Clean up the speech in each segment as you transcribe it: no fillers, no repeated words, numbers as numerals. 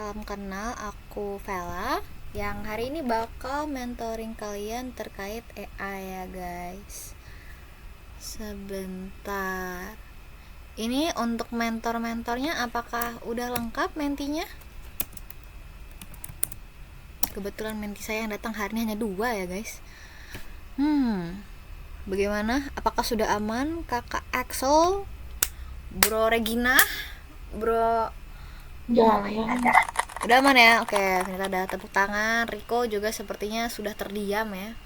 salam kenal, aku Vela yang hari ini bakal mentoring kalian terkait AI ya guys. Sebentar. Ini untuk mentor-mentornya apakah udah lengkap mentinya? Kebetulan menti saya yang datang hari ini hanya 2 ya guys. Bagaimana? Apakah sudah aman Kakak Axel, Bro Regina, Bro? Jangan ya. Udah aman ya? Oke, ternyata ada tepuk tangan. Rico juga sepertinya sudah terdiam ya.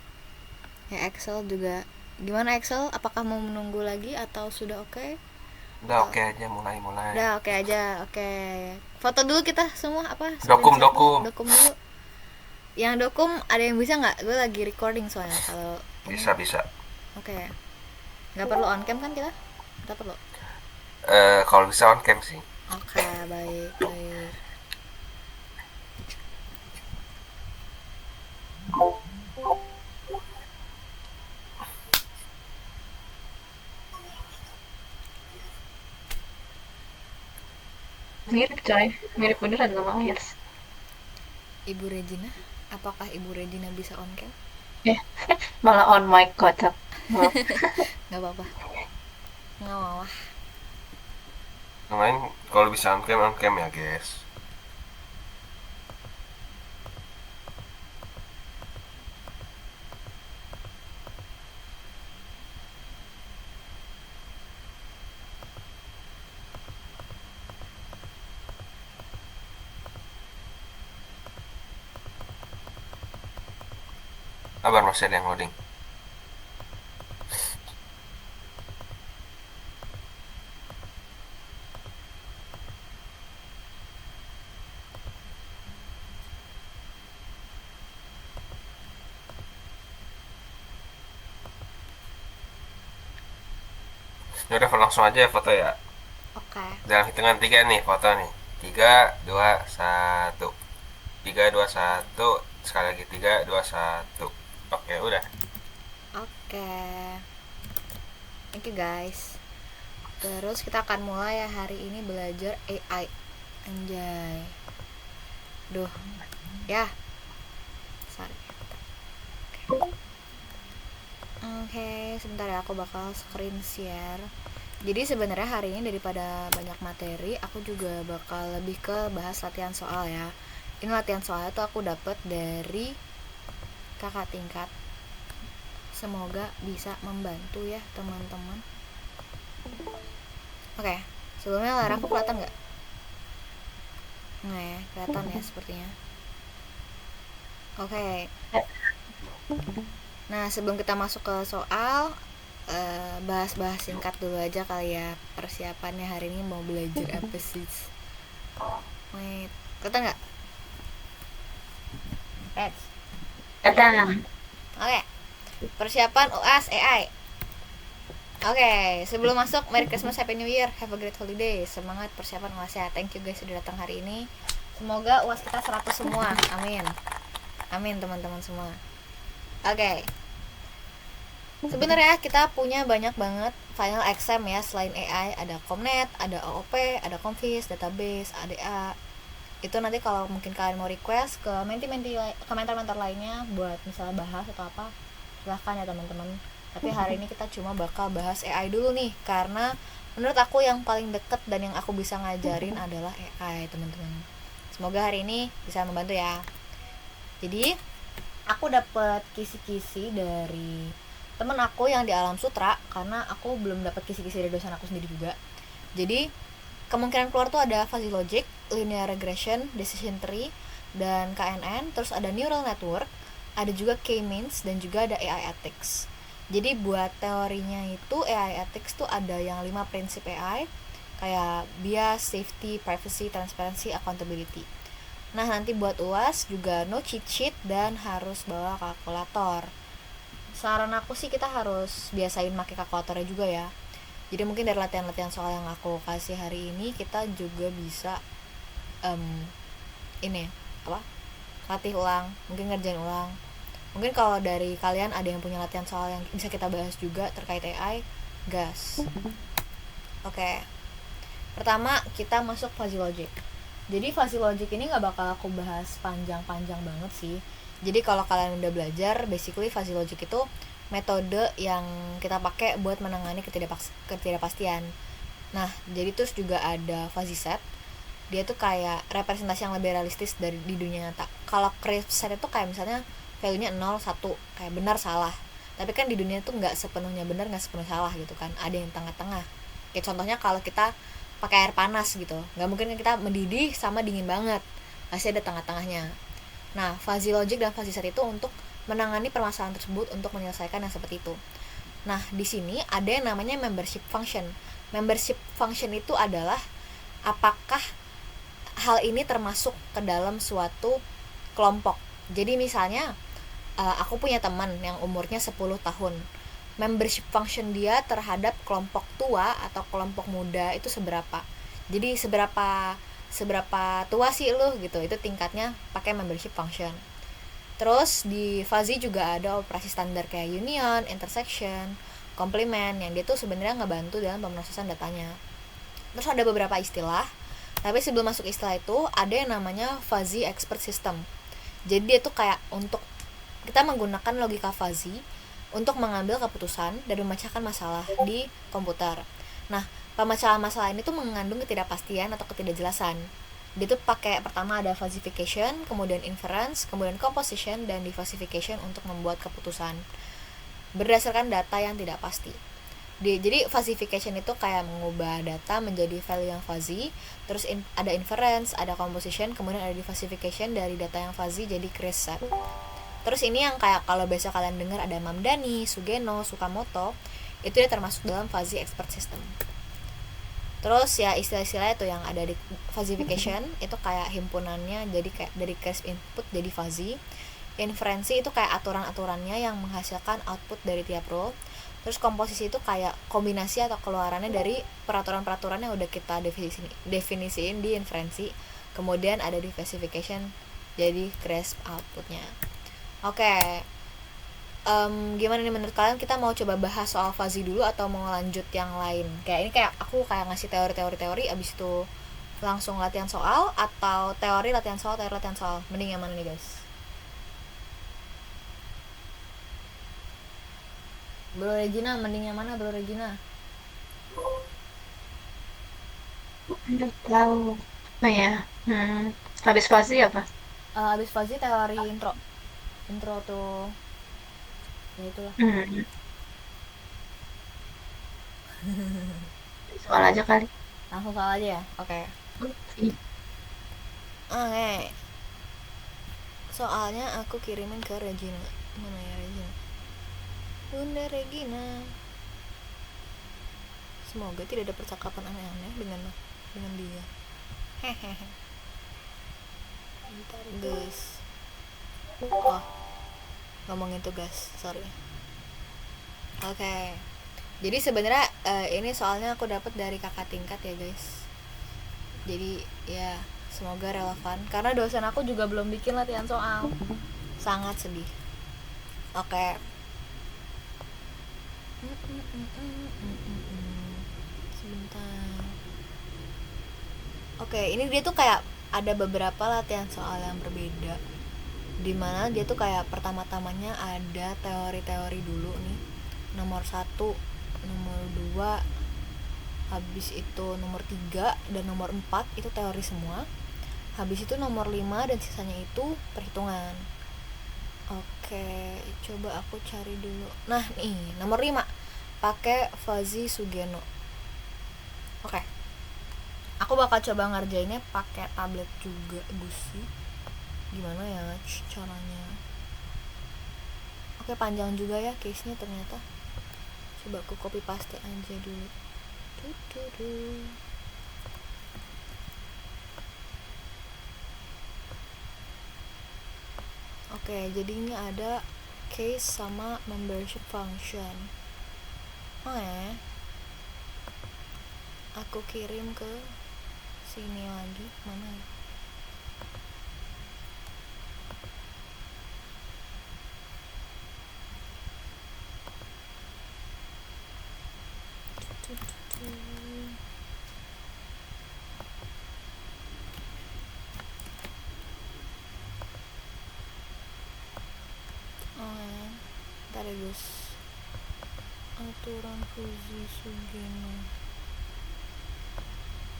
Ya, Axel juga. Gimana Axel? Apakah mau menunggu lagi atau sudah oke? Udah oke aja, mulai. Udah oke aja. Oke. Foto dulu kita semua apa? Dokum. Screenshot dulu. Dokum dulu. Yang dokum ada yang bisa nggak? Gue lagi recording soalnya. Kalau ini Bisa. oke. Nggak perlu on cam kan kita? Nggak perlu. Kalau bisa on cam sih. Oke, baik, baik. Mirip coy, mirip beneran sama Ayas. Ibu Regina, apakah Ibu Regina bisa on cam? Malah on mic kocak. Nggak apa-apa. Nggak mau lah. Yang lain kalau bisa on cam ya guys. Kabar masih ada yang loading. Ya udah langsung aja ya foto ya. Oke. Dalam hitungan 3 nih foto nih. 3, 2, 1. 3, 2, 1. Sekali lagi 3, 2, 1. Oke, udah. Oke. Thank you guys. Terus kita akan mulai ya hari ini belajar AI. Anjay. Duh. Ya. Sorry. Oke, sebentar ya aku bakal screen share. Jadi sebenarnya hari ini daripada banyak materi, aku juga bakal lebih ke bahas latihan soal ya. Ini latihan soalnya tuh aku dapat dari kakak tingkat. Semoga bisa membantu ya teman-teman. Oke, sebelumnya layar aku kelihatan nggak? Nggak ya, kelihatan ya sepertinya. Oke. Nah, sebelum kita masuk ke soal, bahas-bahas singkat dulu aja kali ya persiapannya hari ini mau belajar apa sih? Wait, kelihatan nggak? Oke, persiapan UAS AI. Oke, sebelum masuk, Merry Christmas, Happy New Year, have a great holiday. Semangat persiapan UAS ya. Thank you guys sudah datang hari ini. Semoga UAS kita 100 semua. Amin. Amin teman-teman semua. Oke. Sebenarnya kita punya banyak banget final exam ya selain AI. Ada Comnet, ada OOP, ada Confis, database, ADA. Itu nanti kalau mungkin kalian mau request ke menti-menti ke mentor-mentor lainnya buat misalnya bahas atau apa, silahkan ya teman-teman. Tapi hari ini kita cuma bakal bahas AI dulu nih, karena menurut aku yang paling deket dan yang aku bisa ngajarin adalah AI teman-teman. Semoga hari ini bisa membantu ya. Jadi aku dapat kisi-kisi dari temen aku yang di Alam Sutra, karena aku belum dapat kisi-kisi dari dosen aku sendiri juga. Jadi kemungkinan keluar tuh ada fuzzy logic, linear regression, decision tree, dan KNN. Terus ada neural network, ada juga K-means, dan juga ada AI ethics. Jadi buat teorinya itu AI ethics tuh ada yang 5 prinsip AI, kayak bias, safety, privacy, transparency, accountability. Nah, nanti buat UAS juga no cheat sheet dan harus bawa kalkulator. Saran aku sih kita harus biasain pakai kalkulatornya juga ya. Jadi mungkin dari latihan-latihan soal yang aku kasih hari ini kita juga bisa ini apa? Latih ulang, mungkin ngerjain ulang. Mungkin kalau dari kalian ada yang punya latihan soal yang bisa kita bahas juga terkait AI, gas. Oke. Pertama kita masuk fuzzy logic. Jadi fuzzy logic ini nggak bakal aku bahas panjang-panjang banget sih. Jadi kalau kalian udah belajar, basically fuzzy logic itu metode yang kita pakai buat menangani ketidakpastian. Nah, jadi terus juga ada fuzzy set. Dia tuh kayak representasi yang lebih realistis dari di dunia nyata. Kalau crisp set itu kayak misalnya value-nya 0, 1, kayak benar salah. Tapi kan di dunia tuh nggak sepenuhnya benar, nggak sepenuhnya salah gitu kan. Ada yang tengah-tengah. Kayak contohnya kalau kita pakai air panas gitu, nggak mungkin kita mendidih sama dingin banget, pasti ada tengah-tengahnya. Nah, fuzzy logic dan fuzzy set itu untuk menangani permasalahan tersebut, untuk menyelesaikan yang seperti itu. Nah, di sini ada yang namanya membership function. Membership function itu adalah apakah hal ini termasuk ke dalam suatu kelompok. Jadi misalnya aku punya teman yang umurnya 10 tahun. Membership function dia terhadap kelompok tua atau kelompok muda itu seberapa. Jadi seberapa tua sih lu gitu. Itu tingkatnya pakai membership function. Terus di fuzzy juga ada operasi standar kayak union, intersection, complement yang dia tuh sebenarnya ngebantu dalam pemrosesan datanya. Terus ada beberapa istilah. Tapi sebelum masuk istilah itu ada yang namanya fuzzy expert system. Jadi dia tuh kayak untuk kita menggunakan logika fuzzy untuk mengambil keputusan dan memecahkan masalah di komputer. Nah, pemecahan masalah ini tuh mengandung ketidakpastian atau ketidakjelasan. Dia tuh pakai pertama ada falsification, kemudian inference, kemudian composition, dan defalsification untuk membuat keputusan berdasarkan data yang tidak pasti. Jadi falsification itu kayak mengubah data menjadi value yang fuzzy, terus ada inference, ada composition, kemudian ada defalsification dari data yang fuzzy jadi crisp set. Terus ini yang kayak kalau biasa kalian dengar ada Mamdani, Sugeno, Sukamoto, itu dia termasuk dalam fuzzy expert system. Terus ya istilah-istilah itu yang ada di falsification itu kayak himpunannya, jadi kayak dari crisp input jadi fuzzy. Inferensi itu kayak aturan-aturannya yang menghasilkan output dari tiap rule. Terus komposisi itu kayak kombinasi atau keluarannya dari peraturan-peraturan yang udah kita definisiin di inferensi. Kemudian ada defalsification jadi crisp outputnya. Oke, gimana nih menurut kalian, kita mau coba bahas soal fuzzy dulu atau mau lanjut yang lain? Kayak ini kayak aku kayak ngasih teori abis itu langsung latihan soal, atau teori latihan soal, mending yang mana nih guys? Bro Regina, mending yang mana Bro Regina? Tahu apa ya? Habis pasti apa? Abis fuzzy teori intro tuh ya itulah. Hmm, soal aja kali. Langsung soal aja ya. Oke. Oke, soalnya aku kirimin ke Regina. Mana ya Regina? Bunda Regina, semoga tidak ada percakapan aneh-aneh dengan dia. Hehehe. Bentar guys. Oh, ngomongin tugas, sorry. Oke. Jadi sebenarnya ini soalnya aku dapat dari kakak tingkat ya guys. Jadi ya semoga relevan karena dosen aku juga belum bikin latihan soal. Sangat sedih. Oke. Sebentar. Oke, ini dia tuh kayak ada beberapa latihan soal yang berbeda. Dimana dia tuh kayak pertama-tamanya ada teori-teori dulu nih. Nomor 1, nomor 2, habis itu nomor 3 dan nomor 4 itu teori semua. Habis itu nomor 5 dan sisanya itu perhitungan. Oke, coba aku cari dulu. Nah, nih, nomor 5 pakai fuzzy Sugeno. Oke. Aku bakal coba ngerjainnya pakai tablet juga, Gusi. Gimana ya caranya? Oke, panjang juga ya case-nya ternyata. Coba aku copy paste aja dulu. Oke, jadi ini ada case sama membership function. Aku kirim ke sini lagi, mana ya? deh guys, aturan Fuji Sugino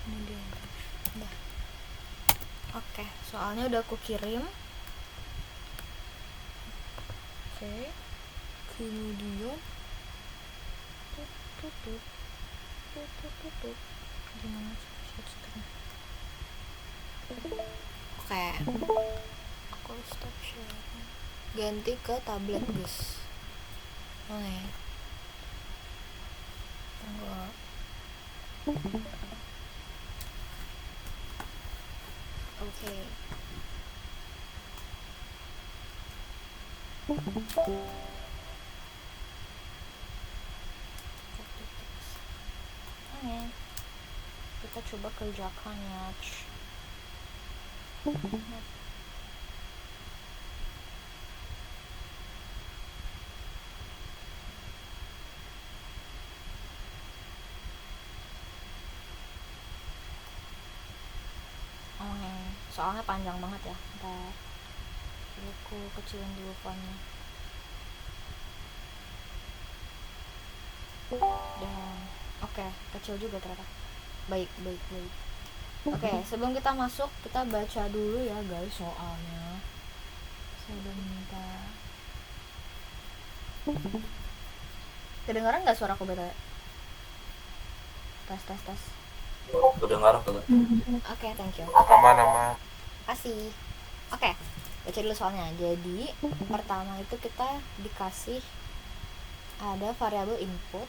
ini dia. Udah. Oke, soalnya udah aku kirim. Oke, kemudian tutup gimana share screen. Oke, aku stop sharing, ganti ke tablet guys. Oke, tunggu. Oke. Oke, kita coba kerjakan ya. Oke, soalnya panjang banget ya. Ntar aku kecilin dulu fontnya. Dan oke, kecil juga ternyata. Baik. Oke, sebelum kita masuk, kita baca dulu ya guys soalnya. Saya udah minta. Kedengaran nggak suaraku btw? Tes. Kedengaran tuh. Oke, thank you. Aman. Kasih. Oke, baca dulu soalnya. Jadi pertama itu kita dikasih ada variabel input,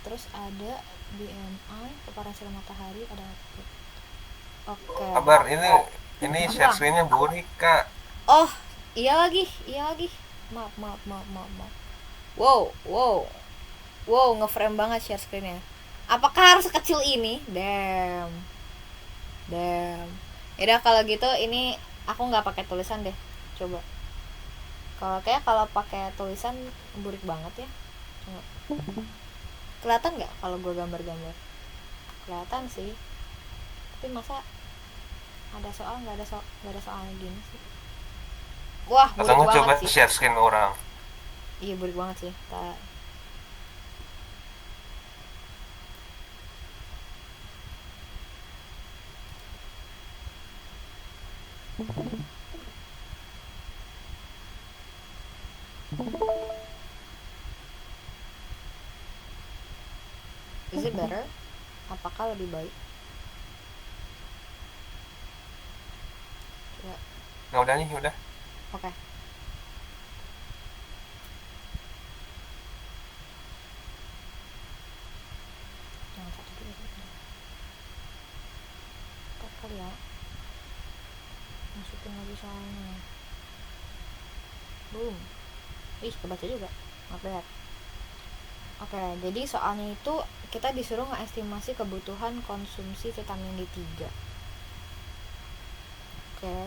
terus ada BMI, paparan sinar matahari, ada output. Oke. Kabar ini share screen-nya burik, Kak. Oh, iya lagi. Maaf. Wow, ngeframe banget share screen-nya. Apakah harus sekecil ini? Damn. Yaudah kalau gitu ini aku nggak pakai tulisan deh. Coba. Kalau pakai tulisan burik banget ya. Coba. Kelihatan nggak kalau gue gambar-gambar? Kelihatan sih. Tapi masa ada soal nggak ada soalnya gini sih. Wah, burik Atau banget coba sih. share screen orang. Iya, burik banget sih. Is it better? Apakah lebih baik? Coba. Nah, udah. Oke. Jangan satu dulu. Ntar kali ya. Masukin lagi soalnya. Boom. Ih, kebaca juga. Not bad. Oke, jadi soalnya itu kita disuruh ngeestimasi kebutuhan konsumsi vitamin D3. Oke.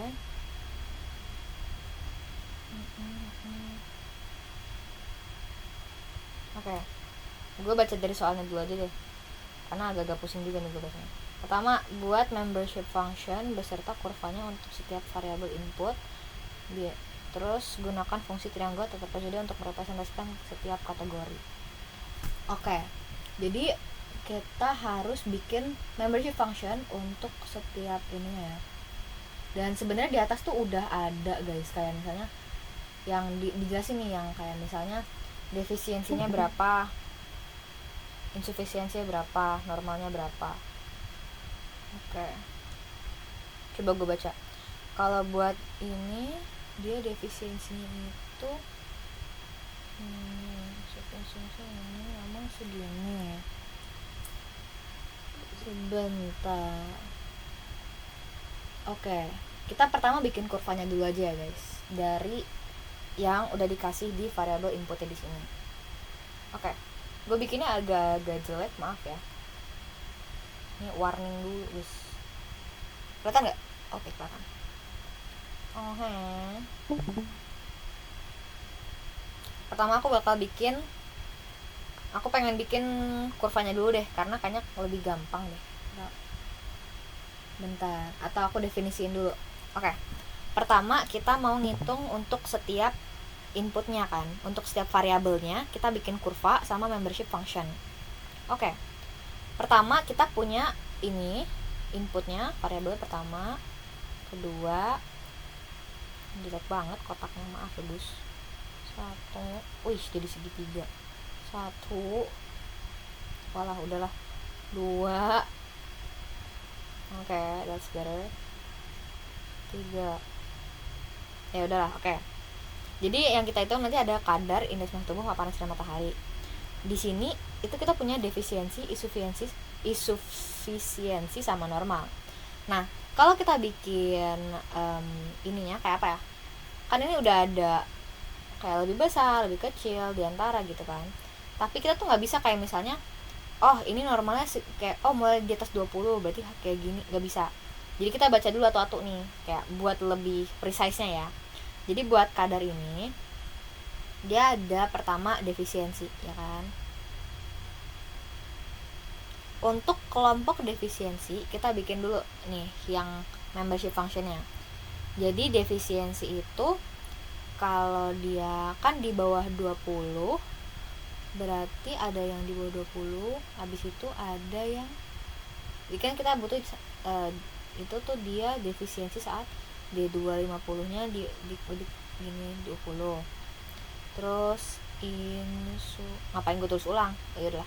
Oke. Gue baca dari soalnya dulu aja deh. Karena agak-agak pusing juga nih gue bacanya. Pertama, buat membership function beserta kurvanya untuk setiap variabel input. Terus gunakan fungsi triangle tetap saja untuk merepresentasikan setiap kategori. Oke, jadi kita harus bikin membership function untuk setiap ini ya. Dan sebenarnya di atas tuh udah ada guys, kayak misalnya yang dijelasin nih, yang kayak misalnya defisiensinya berapa, insufisiensinya berapa, normalnya berapa. Oke, coba gue baca. Kalau buat ini dia defisiensinya itu ini memang segini. Sebentar. Oke, kita pertama bikin kurvanya dulu aja ya guys, dari yang udah dikasih di variabel inputnya di sini. Oke, gue bikinnya agak jelek, maaf ya. Ini warning dulu guys. Kelihatan nggak? Oke, kelihatan. Pertama aku pengen bikin kurvanya dulu deh, karena kayaknya lebih gampang deh. Bentar, atau aku definisiin dulu. Oke. Pertama kita mau ngitung untuk setiap inputnya kan. Untuk setiap variabelnya kita bikin kurva sama membership function. Oke. Pertama kita punya ini inputnya, variabel pertama, kedua, jelek banget kotaknya, maaf ya Gus. 1, wih jadi segitiga. 1, walah udahlah. 2, oke, that's better. 3, ya udahlah, oke. Jadi yang kita hitung nanti ada kadar indeks massa tubuh paparan sinar matahari. Di sini itu kita punya defisiensi, isufisiensi sama normal. Nah, kalau kita bikin ininya kayak apa ya? Kan ini udah ada kayak lebih besar, lebih kecil, diantara gitu kan. Tapi kita tuh nggak bisa kayak misalnya, oh ini normalnya kayak mulai di atas 20 berarti kayak gini, nggak bisa. Jadi kita baca dulu atu-atu nih, kayak buat lebih precise-nya ya. Jadi buat kadar ini dia ada pertama defisiensi, ya kan. Untuk kelompok defisiensi kita bikin dulu nih yang membership functionnya. Jadi defisiensi itu kalau dia kan di bawah 20 berarti ada yang di bawah 20, habis itu ada yang kan kita butuh itu tuh dia defisiensi saat D250 nya di gini 20. Terus ngapain gue tulis ulang? Ya udah.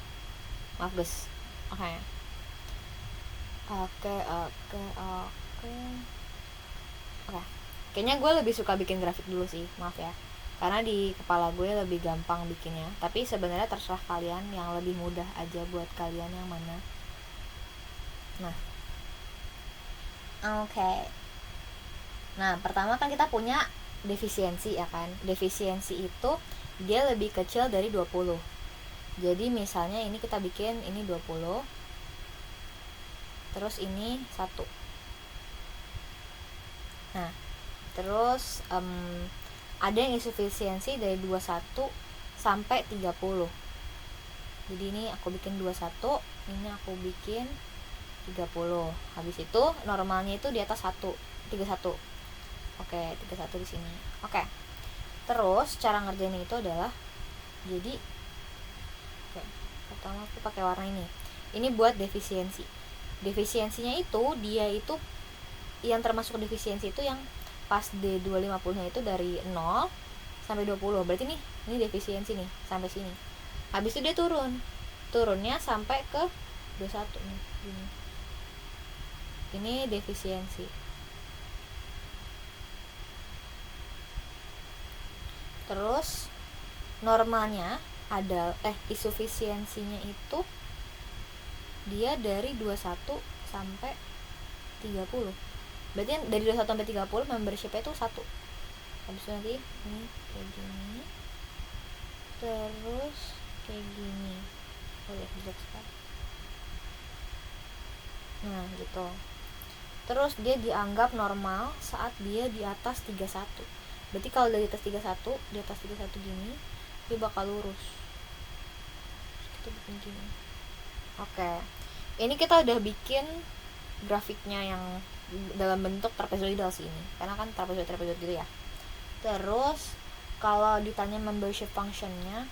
Maaf guys. Oke. Kayaknya gue lebih suka bikin grafik dulu sih, maaf ya. Karena di kepala gue lebih gampang bikinnya. Tapi sebenarnya terserah kalian yang lebih mudah aja buat kalian yang mana. Nah. Oke. Nah, pertama kan kita punya defisiensi ya kan. Defisiensi itu dia lebih kecil dari 20. Jadi misalnya ini kita bikin ini 20. Terus ini 1. Nah, terus ada yang insufisiensi dari 21 sampai 30. Jadi ini aku bikin 21, ini aku bikin 30. Habis itu normalnya itu di atas 1, 31. Oke, 31 di sini. Oke. Terus cara ngerjainnya itu adalah jadi pertama aku pakai warna ini. Ini buat defisiensi. Defisiensinya itu dia itu yang termasuk defisiensi itu yang pas D250-nya itu dari 0 sampai 20. Berarti ini defisiensi nih sampai sini. Habis itu dia turunnya sampai ke 21 nih gini. Ini defisiensi. Terus normalnya ada insufisiensinya itu dia dari 21 sampai 30. Berarti dari 21 sampai 30 membership-nya itu 1. Habis itu nanti ini kayak gini. Terus kayak gini. Oh ya, jelek sekali. Nah, gitu. Terus dia dianggap normal saat dia di atas 31. Berarti kalau dari atas 31, di atas 31 gini, dia bakal lurus. Terus kita bikin gini. Oke. Ini kita udah bikin grafiknya yang dalam bentuk trapezoidal sih ini. Karena kan trapezoid gitu ya. Terus kalau ditanya membership functionnya,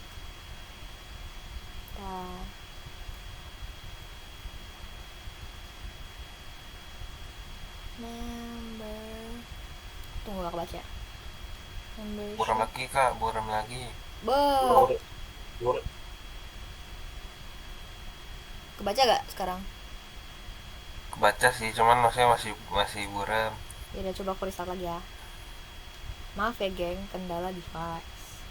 tunggu gak kebaca. Buram lagi kak, buram lagi. Kebaca gak sekarang? Kebaca sih, cuman maksudnya masih buram. Ya udah, coba aku restart lagi ya. Maaf ya geng, kendala device.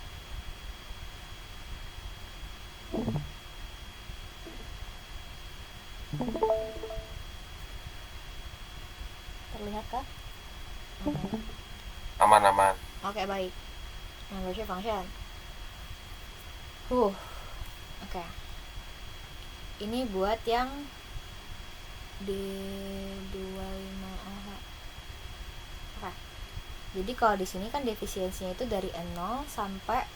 Terlihat kah? Aman. Oke, baik. Membership function. Oke. Ini buat yang D25AH. Oke. Jadi kalau di sini kan defisiensinya itu dari 0 sampai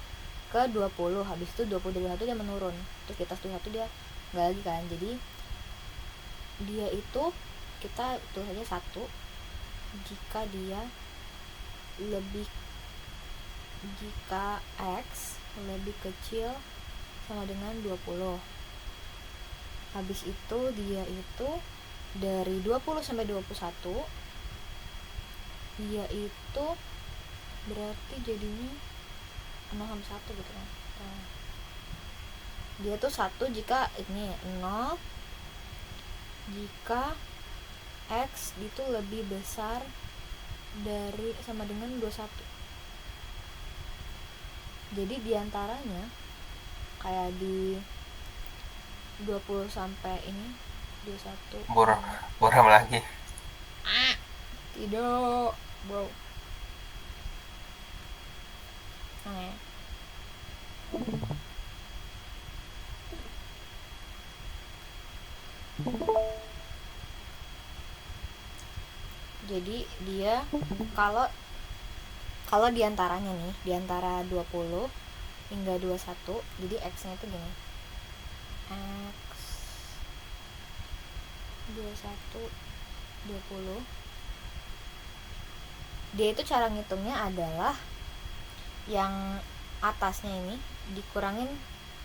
ke 20. Habis itu 20 dari 1 dia menurun. Terus di atas 21 dia enggak lagi kan. Jadi dia itu kita tulis aja 1 jika dia lebih jika X lebih kecil sama dengan 20. Habis itu dia itu dari 20 sampai 21, dia itu berarti jadinya 0 sampai 1 gitu kan. Dia tuh 1 jika ini 0 jika X itu lebih besar dari sama dengan 21. Jadi diantaranya kayak di 20 sampai ini 21 buram lagi. tidak bro. Nah, jadi dia kalau diantaranya nih, diantara 20 hingga 21, jadi X nya itu gini, X 21 20. Dia itu cara ngitungnya adalah yang atasnya ini dikurangin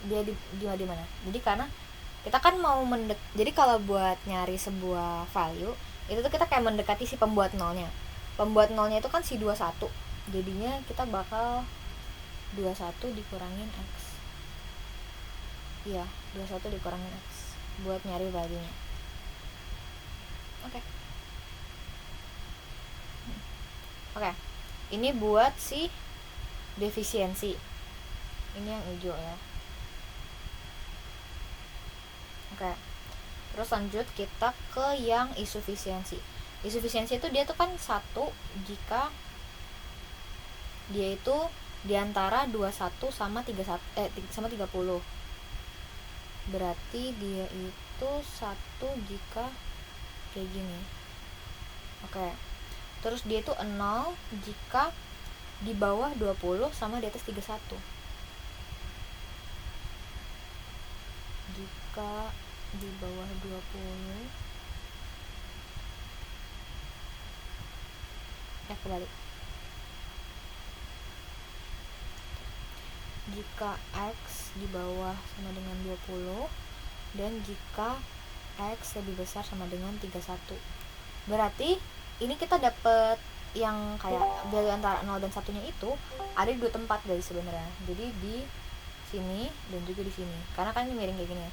dia di mana. Jadi karena kita kan mau jadi kalau buat nyari sebuah value itu tuh kita kayak mendekati si pembuat nolnya. Pembuat nolnya itu kan si 21. Jadinya kita bakal 21 dikurangin X. Iya, 21 dikurangin X buat nyari value-nya. Oke. Oke. Ini buat si defisiensi. Ini yang hijau ya. Oke. Terus lanjut kita ke yang insufisiensi. Insufisiensi itu dia tuh kan 1 jika dia itu diantara 21 sama 31 sama 30. Berarti dia itu 1 jika kayak gini. Oke. Terus dia itu 0 jika di bawah 20 sama di atas 31. Jika di bawah 20 kebalik. Jika X di bawah sama dengan 20 dan jika X lebih besar sama dengan 31. Berarti ini kita dapet yang kayak value antara 0 dan 1-nya itu ada di 2 tempat guys sebenarnya. Jadi di sini dan juga di sini. Karena kan ini miring kayak gini ya.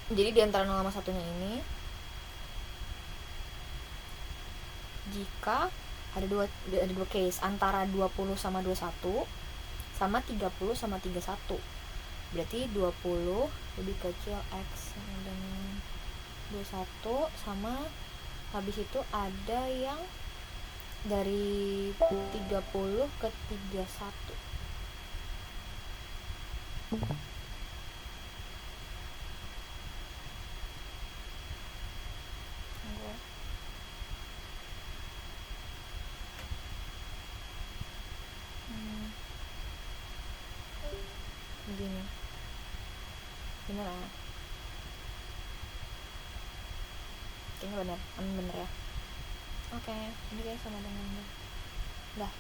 Jadi di antara 0 sama 1-nya ini jika ada dua case antara 20 sama 21 sama 30 sama 31. Berarti 20 lebih kecil X sama dengan 21 sama habis itu ada yang dari 30 ke 31. Begini. Bener ya? Kayaknya bener ya. Oke, ini kayak sama dengan dah.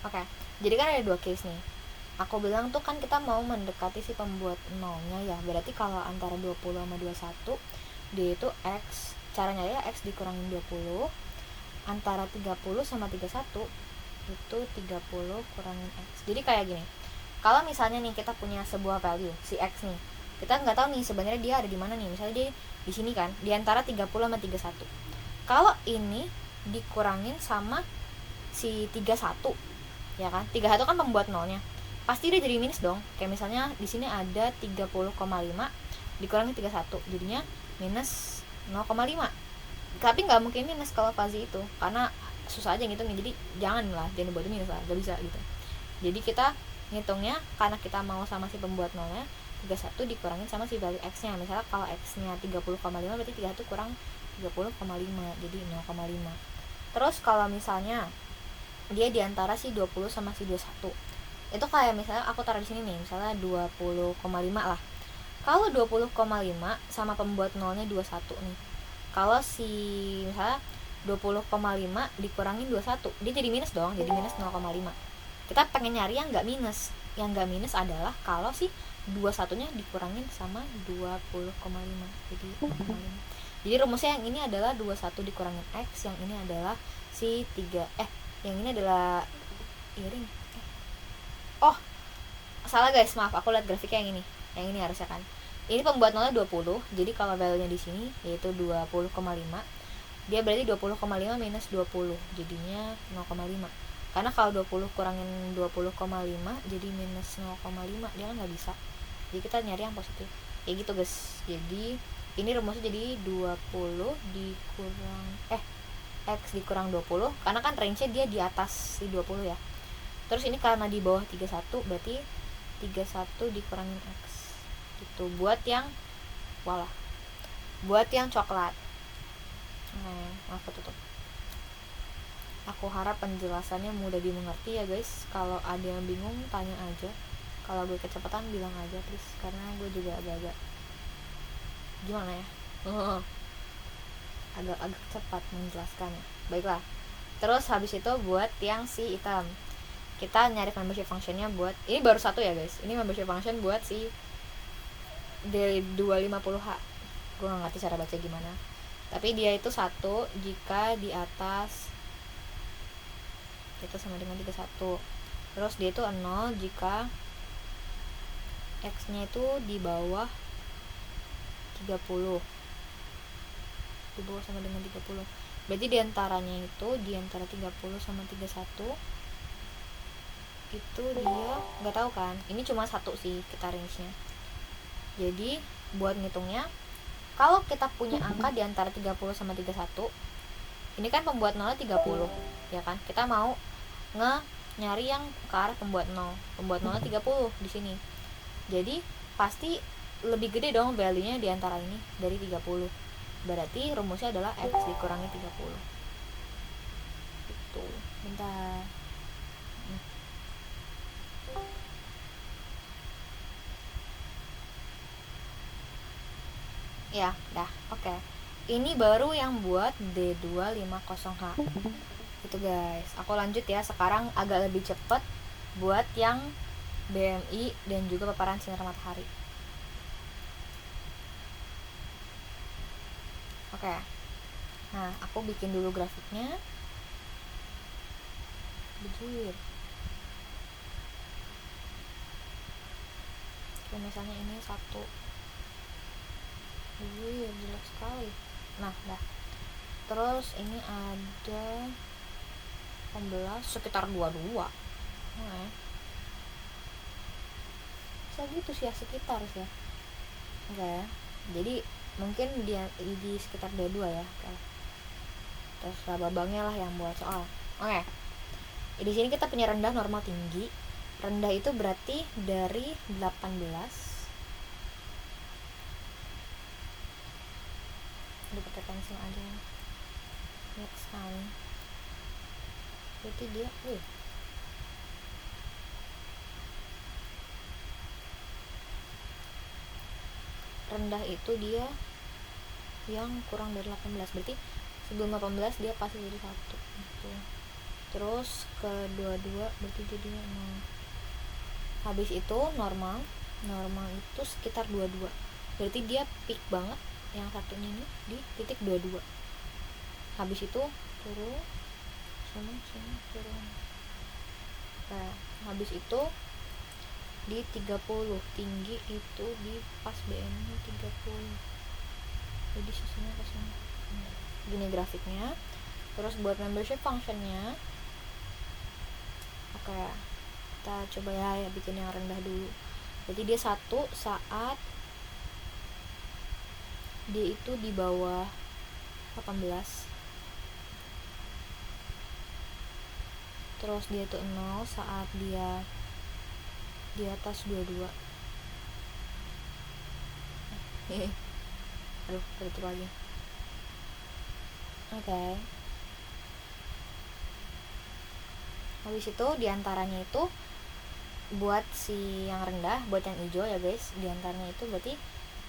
Oke, jadi kan ada 2 case nih. Aku bilang tuh kan kita mau mendekati si pembuat nolnya ya. Berarti kalau antara 20 sama 21 dia itu X, caranya ya X dikurangin 20. Antara 30 sama 31 itu 30 kurangin X. Jadi kayak gini. Kalau misalnya nih kita punya sebuah value si X nih, kita nggak tahu nih sebenarnya dia ada di mana nih. Misalnya dia di sini kan, di antara 30 sama 31. Kalau ini dikurangin sama si 31, ya kan? 31 kan pembuat nolnya. Pasti dia jadi minus dong. Kayak misalnya di sini ada 30,5 dikurangi 31, jadinya minus 0,5. Tapi nggak mungkin minus kalau fuzzy itu, karena susah aja ngitungnya. Jadi jangan buat minus lah, nggak bisa gitu. Jadi kita ngitungnya karena kita mau sama si pembuat nolnya, 31 dikurangin sama si value X nya. Misalnya kalau X nya 30,5 berarti 31 kurang 30,5 jadi 0,5. Terus kalau misalnya dia diantara si 20 sama si 21, itu kayak misalnya aku taruh di sini nih, misalnya 20,5 lah. Kalau 20,5 sama pembuat nolnya 21 nih, kalau si misalnya 20,5 dikurangin 21, dia jadi minus dong, jadi minus 0,5. kita pengen nyari yang nggak minus. Yang nggak minus adalah kalau si 21-nya dikurangin sama 20,5, jadi 0,5. Jadi rumusnya yang ini adalah 21 dikurangin X, yang ini adalah si 3 yang ini adalah iring. Oh, salah guys, maaf, aku lihat grafiknya yang ini. Yang ini harusnya kan. Ini pembuat nolnya 20. Jadi kalau value-nya di sini yaitu 20,5, dia berarti 20,5 minus 20, jadinya 0,5. Karena kalau 20 kurangin 20,5 jadi minus 0,5, dia kan nggak bisa. Jadi kita nyari yang positif. Kayak gitu guys. Jadi ini rumusnya jadi 20 dikurang X dikurang 20, karena kan range-nya dia di atas di 20 ya. Terus ini karena di bawah 31, berarti 31 dikurangin X gitu. Buat yang coklat. Aku tutup. Aku harap penjelasannya mudah dimengerti ya guys. Kalau ada yang bingung tanya aja. Kalau gue kecepatan bilang aja please, karena gue juga agak-agak gimana ya, agak-agak cepat menjelaskannya. Baiklah. Terus habis itu buat yang si hitam, kita nyari membership functionnya buat ini baru satu ya guys. Ini membership function buat si D250H. Gue gak ngerti cara baca gimana, tapi dia itu 1 jika di atas itu sama dengan 31. Terus dia itu 0 jika X nya itu di bawah 30, di bawah sama dengan 30. Berarti diantaranya itu diantara 30 sama 31 itu dia nggak tahu kan. Ini cuma satu sih kita range nya. Jadi buat ngitungnya, kalau kita punya angka di antara 30 sama 31, ini kan pembuat 0 30 ya kan. Kita mau nyari yang ke arah pembuat 0. Pembuat 0 30 di sini. Jadi pasti lebih gede dong value-nya di antara ini dari 30. Berarti rumusnya adalah X dikurangi 30. Gitu. Bentar. Ya, dah. Oke. Ini baru yang buat D250H. Itu guys. Aku lanjut ya. Sekarang agak lebih cepat buat yang BMI dan juga paparan sinar matahari. Oke. Nah, aku bikin dulu grafiknya. Bejir. Oke, misalnya ini 1. Jelek sekali. Nah, dah. Terus ini ada 16 sekitar 22. Nah, bisa gitu sih ya, sekitar sih ya. Enggak ya. Jadi mungkin dia di sekitar 22 ya. Oke. Terus babangnya lah yang buat soal. Oke. Di sini kita punya rendah, normal, tinggi. Rendah itu berarti dari 18. Pakai pensil aja next time. Berarti dia rendah itu dia yang kurang dari 18, berarti sebelum 18 dia pasti jadi 1 gitu. Terus ke 22 berarti jadinya 0. Habis itu normal itu sekitar 22, berarti dia peak banget yang satunya ini di titik 22. Habis itu turun sini turun. Nah, habis itu di 30, tinggi itu di pas BM nya 30, jadi sisinya ke sini. Gini grafiknya. Terus buat membership functionnya, oke, kita coba ya bikin yang rendah dulu. Jadi dia 1 saat dia itu di bawah 18. Terus dia itu 0 saat dia di atas 22. Aduh, tutup lagi. Oke. Habis itu diantaranya itu buat si yang rendah, buat yang hijau ya guys, diantaranya itu berarti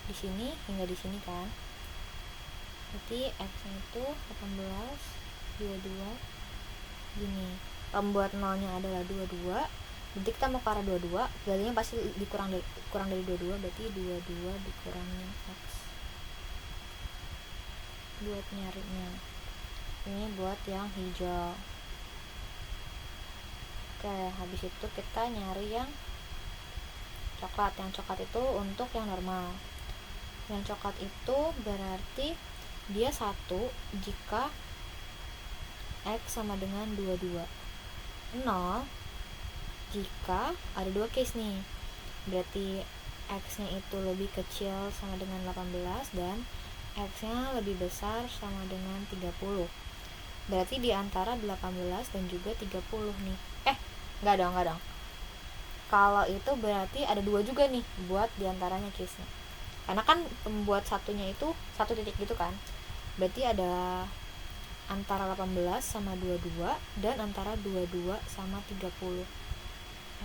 di sini hingga di sini kan. Berarti X nya itu 18 22 gini. pembuat nolnya adalah 22, berarti kita mau ke arah 22, value-nya pasti kurang dari 22, berarti 22 dikurangin X buat nyarinya. Ini buat yang hijau. Oke, habis itu kita nyari yang coklat. Yang coklat itu untuk yang normal. Yang coklat itu berarti dia 1 jika X sama dengan 22, 0 jika ada 2 case nih, berarti X nya itu lebih kecil sama dengan 18 dan X nya lebih besar sama dengan 30. Berarti di antara 18 dan juga 30 nih. Enggak dong. Kalau itu berarti ada 2 juga nih buat diantaranya case nya, karena kan pembuat satunya itu 1 titik gitu kan. Berarti ada antara 18 sama 22 dan antara 22 sama 30.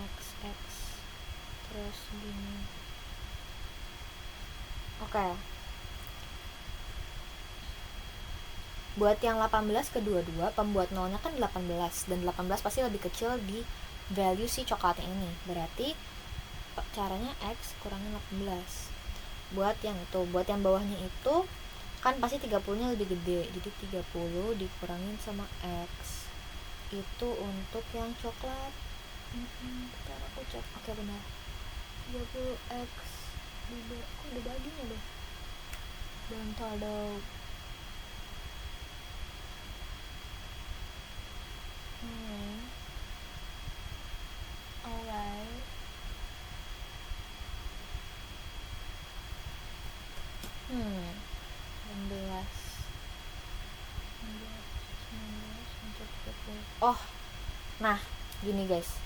X terus gini. Oke. Buat yang 18 ke 22, pembuat nolnya kan 18 dan 18 pasti lebih kecil di value si coklatnya ini. Berarti caranya X kurangin 18. Buat yang itu, buat yang bawahnya itu kan pasti 30-nya lebih gede. Jadi 30 dikurangin sama X. Itu untuk yang coklat. Bentar aku cek. Oke, benar. 30X kok ada baginya deh. Bentar dong. Alright. 16 Oh, nah gini guys,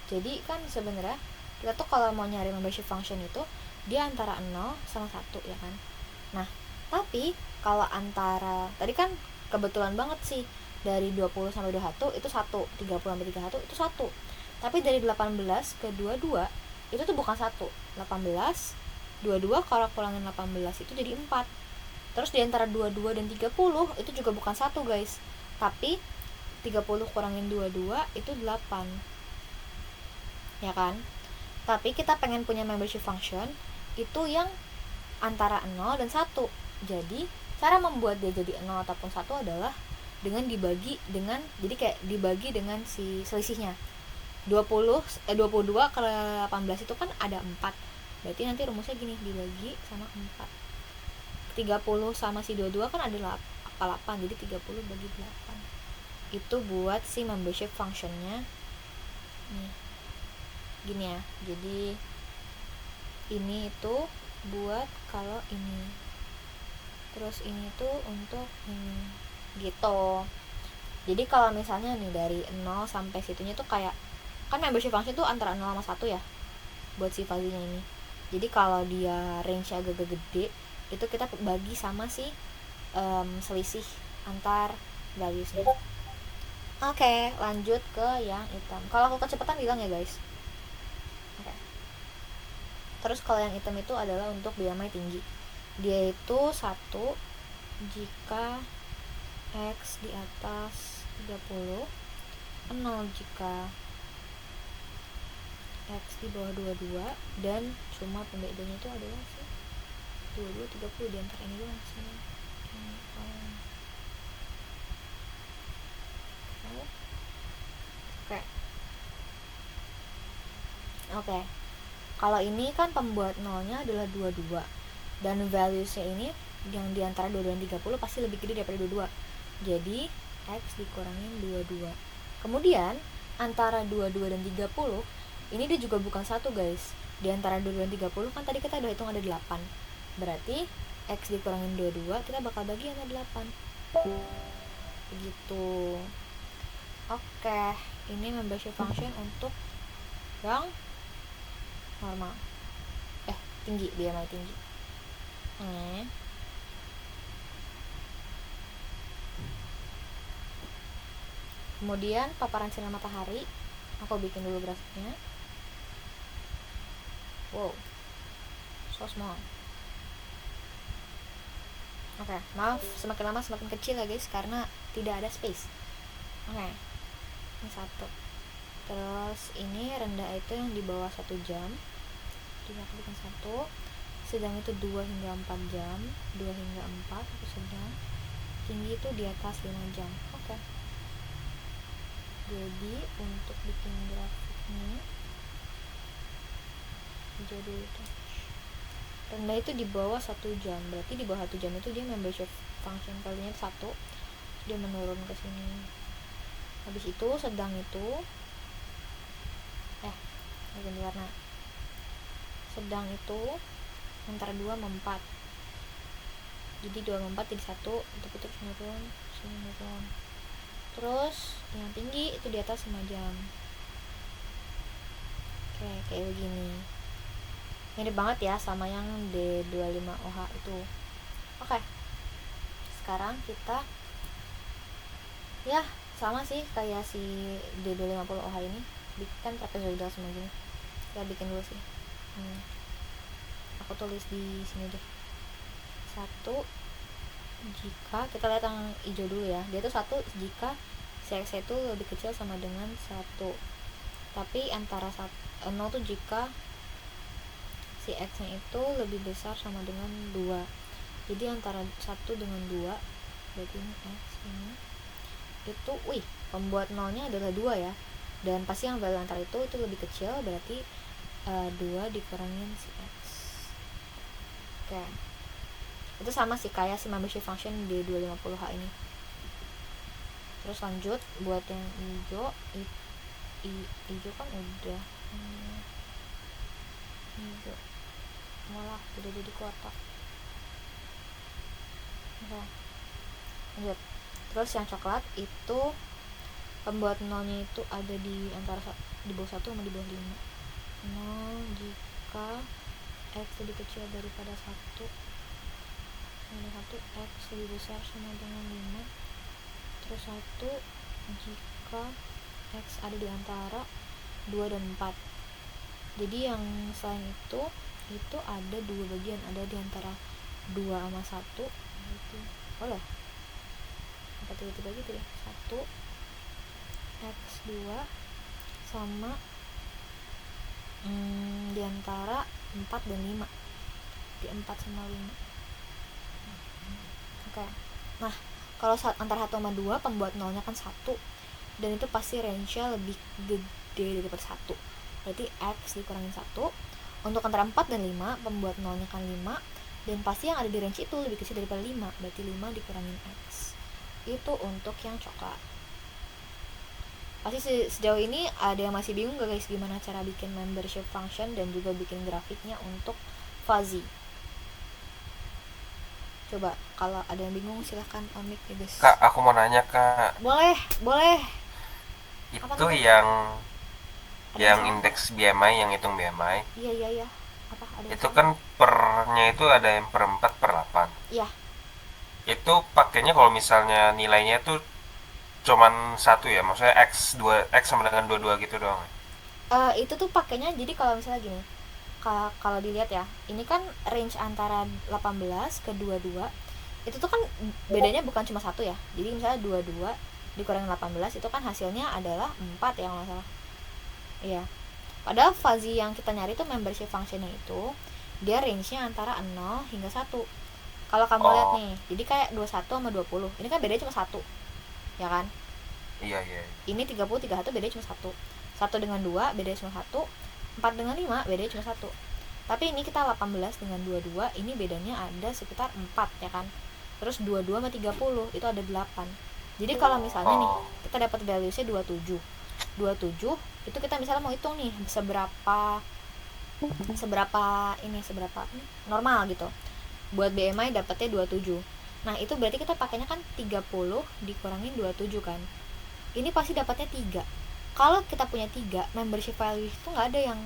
jadi kan sebenarnya kita tuh kalau mau nyari membership function itu dia antara 0 sama 1 ya kan. Nah tapi kalau antara tadi kan kebetulan banget sih dari 20 sampai 21 itu 1, 30 sampai 31 itu 1. Tapi dari 18 ke 22 itu tuh bukan 1. 18 22 kalau kurangin 18 itu jadi 4. Terus di antara 22 dan 30 itu juga bukan 1 guys, tapi 30 kurangin 22 itu 8, ya kan. Tapi kita pengen punya membership function itu yang antara 0 dan 1. Jadi cara membuat dia jadi 0 ataupun 1 adalah dengan dibagi dengan, jadi kayak dibagi dengan si selisihnya. 22 ke 18 itu kan ada 4. Berarti nanti rumusnya gini, dibagi sama 4. 30 sama si 22 kan ada 8, jadi 30 bagi 8. Itu buat si membership functionnya nih. Gini ya. Jadi ini itu buat kalau ini. Terus ini tuh untuk ini. Gitu. Jadi kalau misalnya nih dari 0 sampai situnya tuh kayak kan membership function tuh antara 0 sama 1 ya buat si value-nya ini. Jadi kalau dia range-nya agak gede itu kita bagi sama si selisih antar values-nya. Oke, lanjut ke yang hitam. Kalau aku kecepatan bilang ya guys. Oke. Terus kalau yang hitam itu adalah untuk BMI tinggi. Dia itu 1 jika X di atas 30, 0 jika X di bawah 22, dan cuma pembedanya itu adalah sih 22, 30 di antara ini doang sih. Oke. Kalau ini kan pembuat nolnya adalah 22 dan values-nya ini yang di antara 22 dan 30 pasti lebih gede daripada 22. Jadi X dikurangin 22. Kemudian antara 22 dan 30 ini dia juga bukan 1 guys. Di antara 22 dan 30 kan tadi kita udah hitung ada 8. Berarti X dikurangin 22 kita bakal bagi sama 8. Begitu. Oke, ini membership function untuk yang normal. Tinggi, BMI tinggi. Kemudian paparan sinar matahari, aku bikin dulu grafiknya. Wow, so small. Oke, maaf semakin lama semakin kecil ya guys karena tidak ada space. Oke, ini 1. Terus ini rendah itu yang di bawah 1 jam, jadi aku bikin 1. Sedang itu 2 hingga 4 jam, 2 hingga 4 itu sedang. Tinggi itu di atas 5 jam. Oke. Jadi untuk bikin grafiknya jadi itu rendah itu di bawah 1 jam, berarti di bawah 1 jam itu dia membership function value-nya 1, dia menurun ke sini. Habis itu sedang itu ganti warna. Sedang itu antara 2 sama 4, jadi 2 sama 4 jadi 1, untuk itu terus menurun, sini menurun. Terus yang tinggi itu di atas 5 jam. Oke, kayak begini. Mirip banget ya sama yang D25OH itu. Oke, sekarang kita ya sama sih kayak si D250OH ini, bikin trapezoidal semua gini. Kita bikin dulu sih. Aku tulis di sini deh. 1 jika kita lihat yang hijau dulu ya, dia tuh 1 jika CX itu lebih kecil sama dengan 1, tapi antara 0 tuh jika si X nya itu lebih besar sama dengan 2, jadi antara 1 dengan 2, berarti ini X ini itu, pembuat nolnya adalah 2 ya, dan pasti yang value antara itu lebih kecil, berarti 2 dikurangin si X. Oke, itu sama sih kayak si membership function di 250H ini. Terus lanjut buat yang hijau, hijau kan udah hijau malah tidak jadi kotak. Oke, lanjut. Terus yang coklat itu pembuat nolnya itu ada di antara di bawah 1 sama di bawah 5. 0 jika X lebih kecil daripada 1, X lebih besar sama dengan 5. Terus 1 jika X ada di antara 2 dan 4. Jadi yang selain itu ada 2 bagian, ada di antara 2 sama 1 gitu. Boleh? Apa tiba-tiba gitu ya? 1 X2 sama di antara 4 dan 5, di 4 sama 5. Oke. Nah, kalau antara 1 sama 2 pembuat nolnya kan 1, dan itu pasti range-nya lebih gede daripada 1, berarti X dikurangin 1. Untuk antara 4 dan 5 pembuat nolnya kan 5, dan pasti yang ada di range itu lebih kecil daripada 5, berarti 5 dikurangin X. Itu untuk yang coklat. Pasti sejauh ini ada yang masih bingung gak guys gimana cara bikin membership function dan juga bikin grafiknya untuk fuzzy. Coba kalau ada yang bingung silahkan on mic ya guys. Kak, aku mau nanya Kak. Boleh. Itu Apa tuh? yang Ada indeks BMI, yang hitung BMI. Iya. Apa ada? Itu kan pernya itu ada yang per 4 per 8. Iya. Itu pakainya kalau misalnya nilainya itu cuman 1 ya, maksudnya X sama dengan 22 gitu doang. Itu tuh pakainya jadi kalau misalnya gini, kalau dilihat ya, ini kan range antara 18 ke 22, itu tuh kan bedanya bukan cuma 1 ya, jadi misalnya 22 dikurangin 18 itu kan hasilnya adalah 4 ya kalau nggak salah. Iya, padahal fuzzy yang kita nyari tuh membership functionnya itu dia range-nya antara 0 hingga 1. Kalau kamu lihat nih, jadi kayak 21 sama 20, ini kan bedanya cuma 1 ya kan. Iya. Ini 30, 31 bedanya cuma 1. 1 dengan 2 bedanya cuma 1. 4 dengan 5 bedanya cuma 1. Tapi ini kita 18 dengan 22, ini bedanya ada sekitar 4 ya kan. Terus 22 sama 30 itu ada 8. Jadi kalau misalnya nih kita dapat valuesnya 27 itu kita misalnya mau hitung nih seberapa normal gitu. Buat BMI dapatnya 27. Nah, itu berarti kita pakainya kan 30 dikurangin 27 kan. Ini pasti dapatnya 3. Kalau kita punya 3, membership value itu nggak ada yang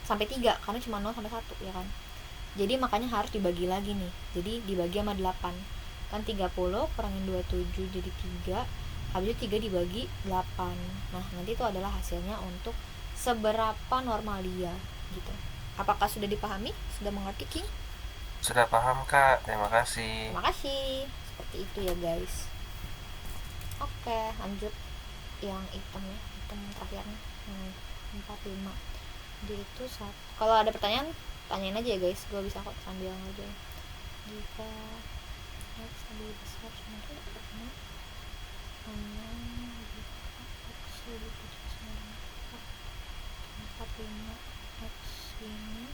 sampai 3 karena cuma 0 sampai 1 ya kan. Jadi makanya harus dibagi lagi nih. Jadi dibagi sama 8. Kan 30 kurangin 27 jadi 3. Habis itu 3 dibagi 8. Nah, nanti itu adalah hasilnya untuk seberapa normal dia gitu. Apakah sudah dipahami? Sudah mengerti, King? Sudah paham Kak, terima kasih. Terima kasih. Seperti itu ya guys. Oke, lanjut yang hitam ya, hitam terakhirnya yang 45. Dia itu kalau ada pertanyaan tanyain aja ya guys, gue bisa kok sambil ngerjain. Jika x lebih besar sama hanya x lebih kecil sama 45 x ini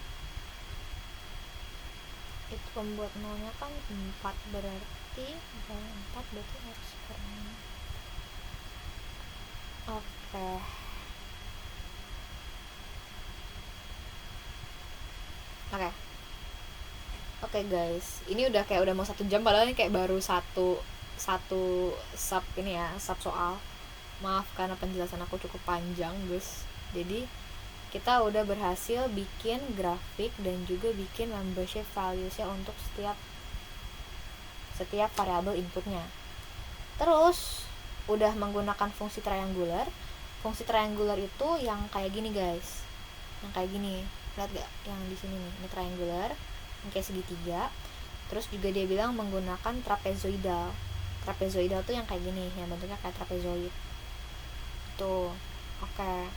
itu pembuat nolnya kan 4, berarti kalau 4 berarti x kurang. Oke. Oke guys, ini udah mau 1 jam, padahal ini kayak baru satu sub ini ya, sub soal. Maaf karena penjelasan aku cukup panjang guys. Jadi kita udah berhasil bikin grafik dan juga bikin membership values-nya untuk setiap variabel inputnya. Terus udah menggunakan fungsi triangular. Fungsi triangular itu yang kayak gini guys, yang kayak gini, lihat gak yang di sini nih, ini triangular yang kayak segitiga. Terus juga dia bilang menggunakan trapezoidal. Trapezoidal tuh yang kayak gini, yang bentuknya kayak trapezoid tuh. Oke.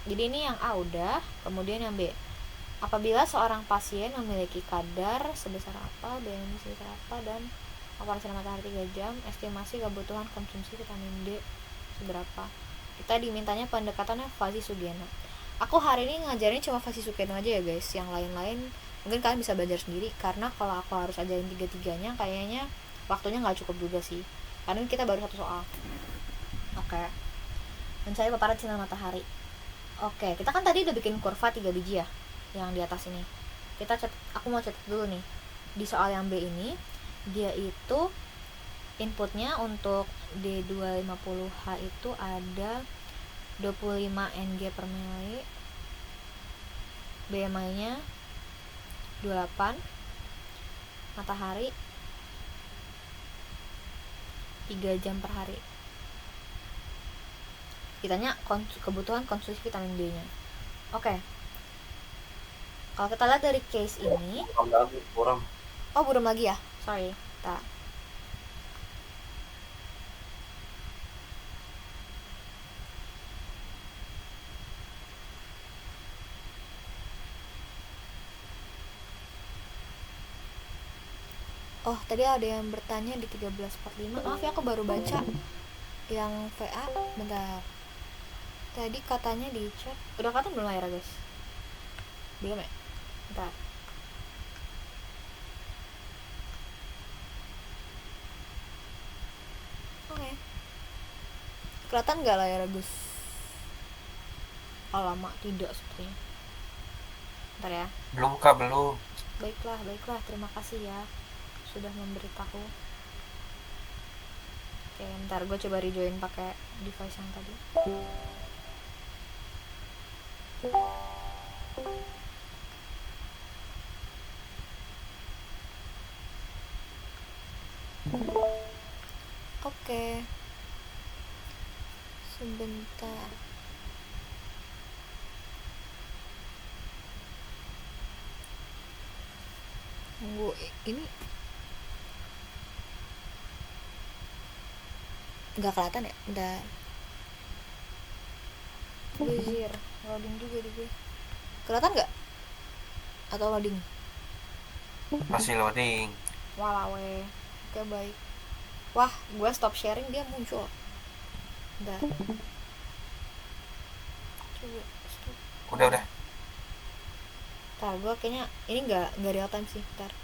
Jadi ini yang A udah, kemudian yang B. Apabila seorang pasien memiliki kadar sebesar apa, BMI sebesar apa, dan operasi matahari 3 jam, estimasi kebutuhan konsumsi vitamin D seberapa. Kita dimintanya pendekatannya Fasi Sugena. Aku hari ini ngajarin cuma Fasi Sugena aja ya guys, yang lain-lain mungkin kalian bisa belajar sendiri, karena kalau aku harus ajarin 3-tiganya kayaknya waktunya nggak cukup juga sih, karena kita baru 1 soal. Oke. Mencari paparan sinar matahari. Oke, kita kan tadi udah bikin kurva 3 biji ya, yang di atas ini. Aku mau catat dulu nih. Di soal yang B ini, dia itu inputnya untuk D250H itu ada 25 Ng per mili, BMI nya 28, matahari 3 jam per hari. Ditanya kebutuhan konsumsi vitamin D nya. Oke. Kalau kita lihat dari case ini, kurang. oh belum lagi ya, sorry. Kita oh tadi ada yang bertanya di 1345. Maaf ya, aku baru baca yang VA. Bentar, tadi katanya di chat udah kata belum ya guys? Belum ya? Bentar. Oke. Kelihatan nggak layar Gus? Alamak, tidak sepertinya. Bentar ya. Belum Kak, belum. Baiklah, terima kasih ya sudah memberitahu. Oke, ntar gue coba rejoin pakai device yang tadi. Oke. Sebentar. Tunggu, ini nggak kelihatan ya? Bentar. Buzzer, loading juga di gue. Kelihatan nggak? Atau loading? Masih loading. Walawe. Oke, baik. Wah, gue stop sharing dia muncul. Bentar. Coba stop. Udah. Ntar gue kayaknya ini nggak real time sih. Ntar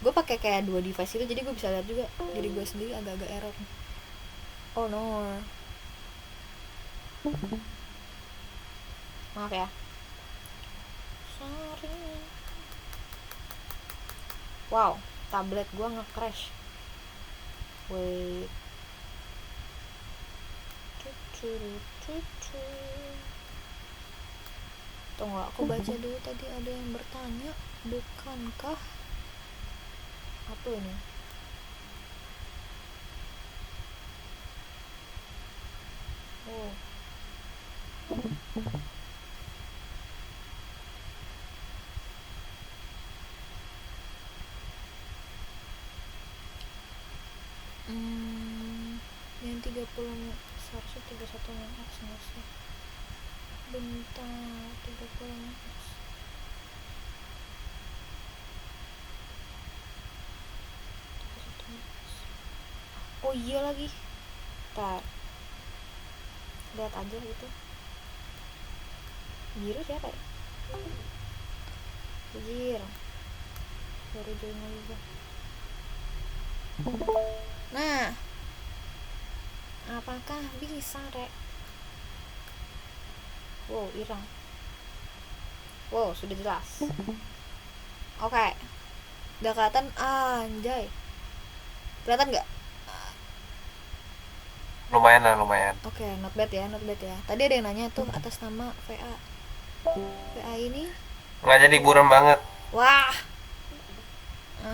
gue pakai kayak 2 device itu, jadi gue bisa lihat juga diri gue sendiri agak-agak error. Oh no, maaf ya, sorry. Wow, tablet gue nge-crash. Wait. Tunggu, aku baca dulu. Tadi ada yang bertanya, bukankah apa ini? Oh. 30 seharusnya 31 min X nggak sih? Bentar, 30 min X. Oh iya lagi. Ntar lihat aja gitu. Biru siapa ya? Anjir, baru join lagi gua. Nah, apakah bisa, Rek? Wow, hilang. Wow, sudah jelas. Oke. Udah kelihatan, anjay. Kelihatan nggak? Lumayan lah, lumayan. Oke, not bad ya, not bad ya. Tadi ada yang nanya tuh atas nama VA. VA ini, Nggak jadi buram banget. wah.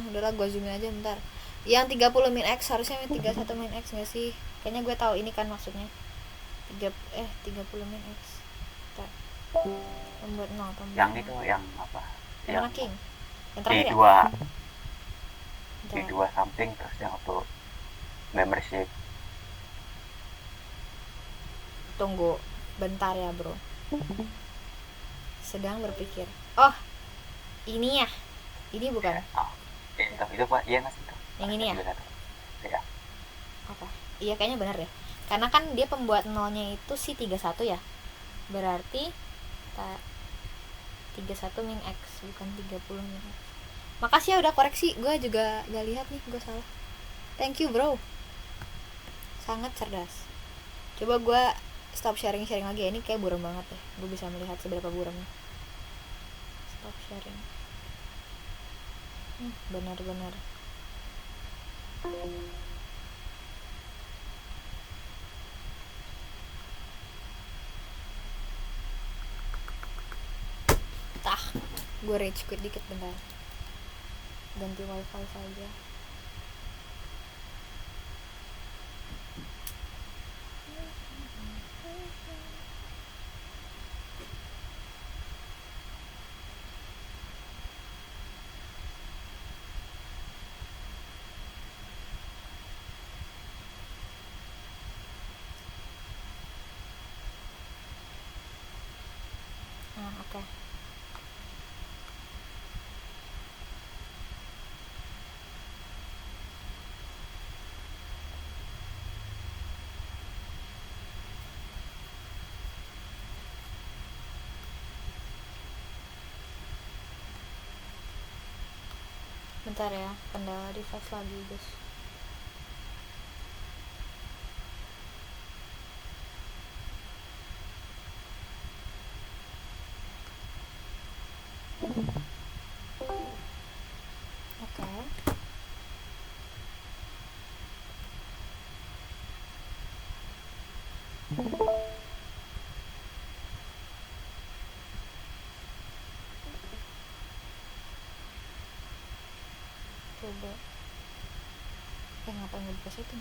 Udahlah gua zoomin aja bentar. Yang 30 min X harusnya 31 min X nggak sih? Kayaknya gue tahu ini kan maksudnya. 30 min X. Bentar. Pembuat 0, pembuat Yang 0. itu yang apa? Yang mana, King? Yang terakhir ya? D2 Bentar. D2 something, terus yang untuk membership. Tunggu bentar ya, bro. Sedang berpikir. Oh, ini ya? Ini bukan? Oh, itu Pak, iya Mas itu. Yang ini ya? Iya. Apa? Iya kayaknya benar deh. Karena kan dia pembuat nolnya itu si 31 ya. Berarti 31 min X, bukan 30 min X. Makasih ya udah koreksi. Gue juga gak lihat nih, gue salah. Thank you, bro. Sangat cerdas. Coba gue stop sharing-sharing lagi ya. Ini kayak buram banget ya. Gue bisa melihat seberapa buramnya. Stop sharing. Benar-benar. Gue rage quit dikit bentar. Ganti wifi saja. Oke. Bentar ya, kendala device lagi, guys. Oke. Coba. Ngapain ngebuka setting?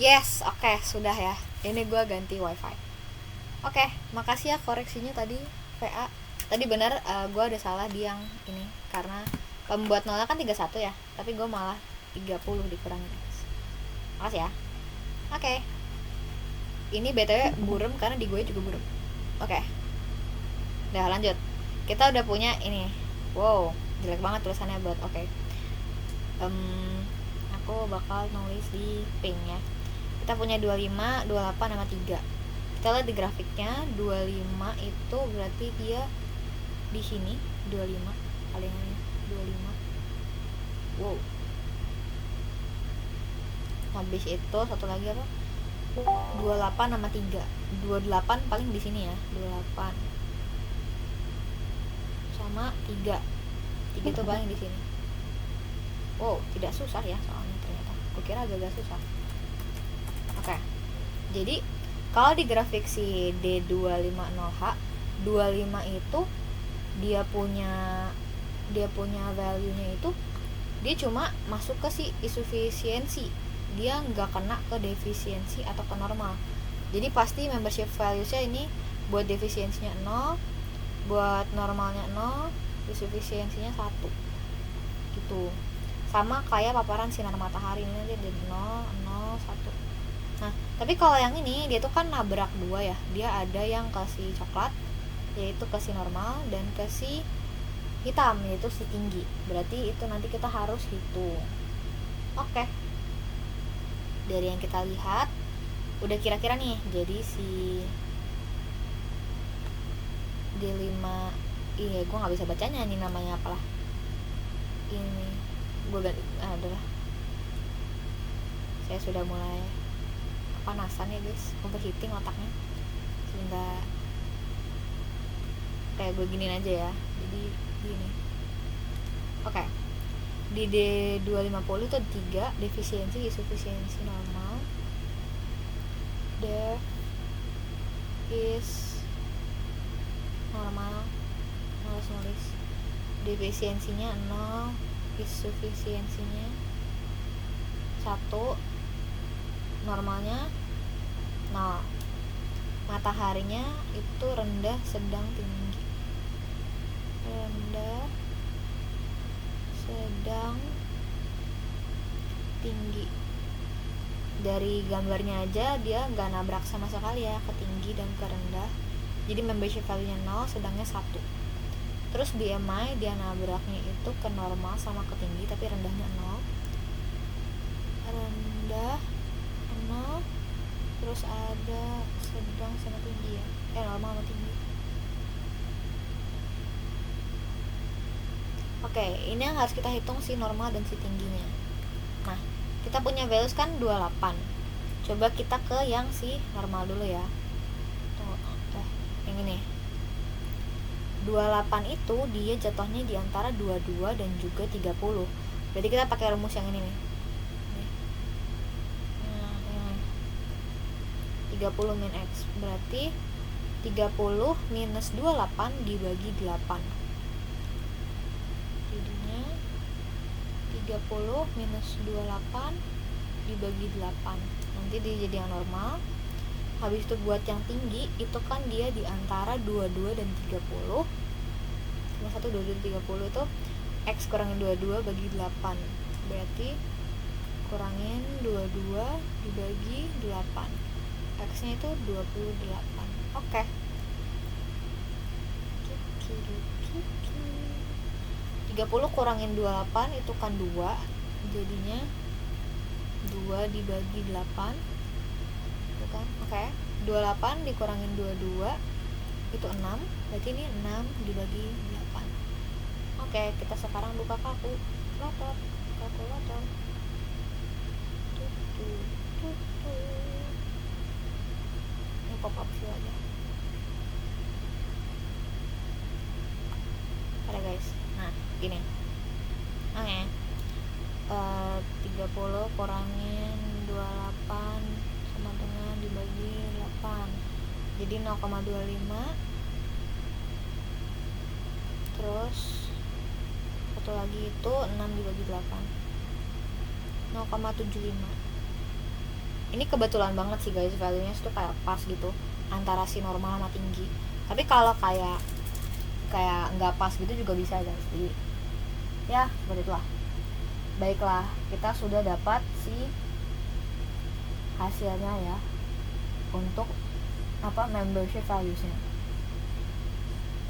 Yes, oke, sudah ya. Ini gue ganti wifi. Oke, makasih ya koreksinya tadi, VA. Tadi benar, gue ada salah di yang ini. Karena pembuat nolnya kan 31 ya. Tapi gue malah 30 dikurangin X. Makasih ya. Oke. Ini BTW burem karena di gue juga burem. Oke. Udah lanjut. Kita udah punya ini. Wow, jelek banget tulisannya buat oke. Aku bakal nulis di pink ya. Kita punya 25, 28 sama 3. Kita lihat di grafiknya 25 itu berarti dia di sini 25 paling ini 25. Wow. Habis itu satu lagi apa? 28 sama 3. 28 paling di sini ya, 28. Sama 3. 3 itu paling di sini. Wow, tidak susah ya soalnya ternyata. Kukira agak susah. Oke. Jadi kalau di grafik si D250H, 25 itu dia punya value-nya itu dia cuma masuk ke si insufficiency. Dia nggak kena ke defisiensi atau ke normal. Jadi pasti membership values-nya ini buat defisiensinya 0, buat normalnya 0, insufficiensinya 1. Gitu. sama kayak paparan sinar matahari. Ini nanti jadi 0, 0, 1. Nah, tapi kalau yang ini dia tuh kan nabrak dua ya. Dia ada yang ke si coklat, yaitu ke si normal, dan ke si hitam, yaitu si tinggi. Berarti itu nanti kita harus hitung. Oke. Dari yang kita lihat udah kira-kira nih. Jadi si D5 ini gue nggak bisa bacanya ini namanya apalah. Ini gue ganti adalah saya sudah mulai kepanasan ya guys, overheating otaknya sehingga kayak gue giniin aja ya, jadi gini. Oke. Di D250 itu ada 3 defisiensi, insufisiensi, normal. There is normal, harus nulis defisiensinya 0, insufisiensinya 1, normalnya 0. Mataharinya itu rendah, sedang, tinggi. Rendah, sedang, tinggi. Dari gambarnya aja dia nggak nabrak sama sekali ya ke tinggi dan ke rendah. Jadi membership value nya 0, sedangnya 1. Terus BMI dia nabraknya itu ke normal sama ke tinggi, tapi rendahnya 0. Rendah 0, terus ada sedang sama tinggi ya, normal sama tinggi. Oke, ini yang harus kita hitung si normal dan si tingginya. Nah, kita punya values kan 28. Coba kita ke yang si normal dulu ya. Yang ini 28 itu dia jatuhnya di antara 22 dan juga 30. Berarti kita pakai rumus yang ini nih. 30 min X berarti 30 minus 28 dibagi 8. Jadinya 30 minus 28 dibagi 8. Nanti dia jadi yang normal. Habis itu buat yang tinggi itu kan dia di antara 22 dan 30. Cuma 1, 22, 30 itu X kurangin 22 bagi 8. Berarti kurangin 22 dibagi 8. X nya itu 28. Oke. 30 kurangin 28 itu kan 2. Jadinya 2 dibagi 8. Itu kan? Oke. 28 dikurangin 22 itu 6. Berarti ini 6 dibagi 8. Oke, kita sekarang buka kalkulator. Ini pop-up view aja. Ada guys. Nah, gini. Oke. 30 kurangin 28 sama dengan dibagi 8. Jadi 0,25. Terus satu lagi itu 6 dibagi 8. 0,75. Ini kebetulan banget sih guys, value-nya itu kayak pas gitu antara si normal sama tinggi. Tapi kalau kayak nggak pas gitu juga bisa guys. Jadi ya seperti itulah. Baiklah, kita sudah dapat si hasilnya ya untuk membership values-nya.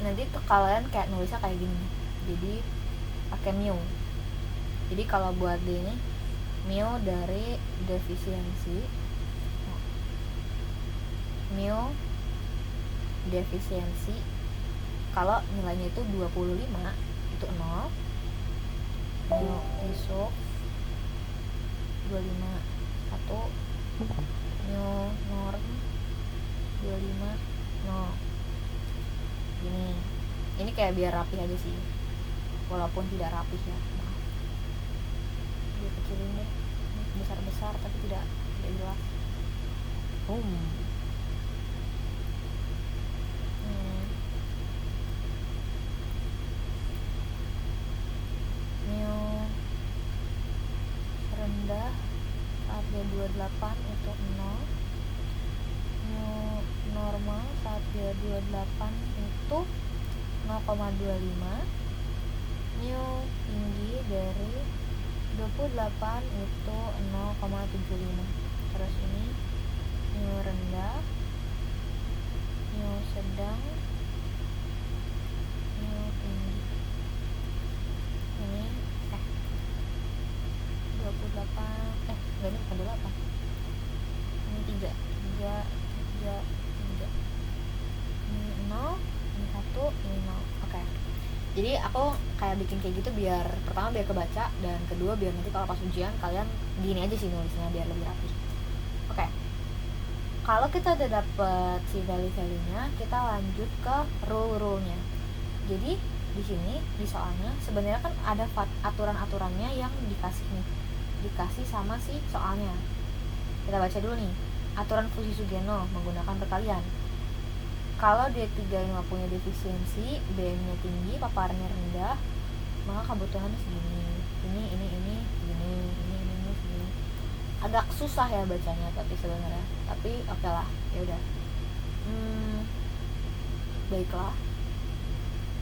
Nanti tuh kalian kayak nulisnya kayak gini. Jadi pakai mu. Jadi kalau buat D ini mu dari defisiensi, mu defisiensi kalau nilainya itu 25 itu 0, mu iso 25 1, mu norm 25 0. Ini kayak biar rapi aja sih, walaupun tidak rapi ya. Dia kecilin deh, besar-besar tapi tidak jelas. Mu rendah saat dia 28 itu 0. Mu normal saat dia 28 itu 0,25. Mu tinggi dari 28 itu 0,75. Terus ini mu rendah, mu sedang, mu tinggi. Ini 28 enggak, ini bukan 28. Ini 3. Ini 0, ini 1, ini 0. Oke. Jadi aku kayak bikin kayak gitu biar pertama biar kebaca, dan kedua biar nanti kalau pas ujian kalian gini aja sih nulisnya biar lebih rapi. Oke. Kalau kita udah dapet si value-nya, kita lanjut ke rule-nya. Jadi di sini di soalnya sebenarnya kan ada aturan-aturannya yang dikasih sama si soalnya. Kita baca dulu nih. Aturan Fushi Sugeno menggunakan perkalian. Kalau D3 ini punya defisiensi, BM-nya tinggi, paparannya rendah, maka kebutuhannya segini. Ini segini. Agak susah ya bacanya tapi sebenarnya. Tapi oke lah, ya udah. Baiklah.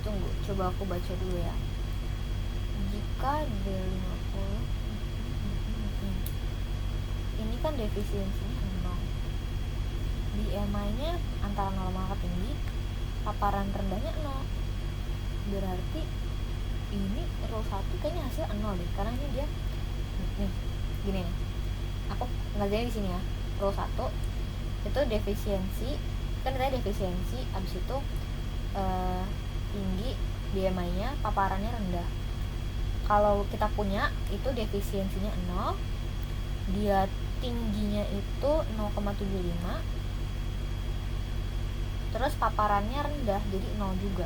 Tunggu, coba aku baca dulu ya. Jika D50 ini kan defisiensinya 0. BMI-nya antara normal ke tinggi, paparan rendahnya 0. Berarti ini row 1 kayaknya hasil 0 deh, karena ini dia nih, gini nih. Aku ngerjain di sini ya. Row 1 itu defisiensi, kan kita defisiensi, abis itu tinggi BMI-nya, paparannya rendah. Kalau kita punya itu defisiensinya 0, dia tingginya itu 0,75, terus paparannya rendah jadi 0 juga.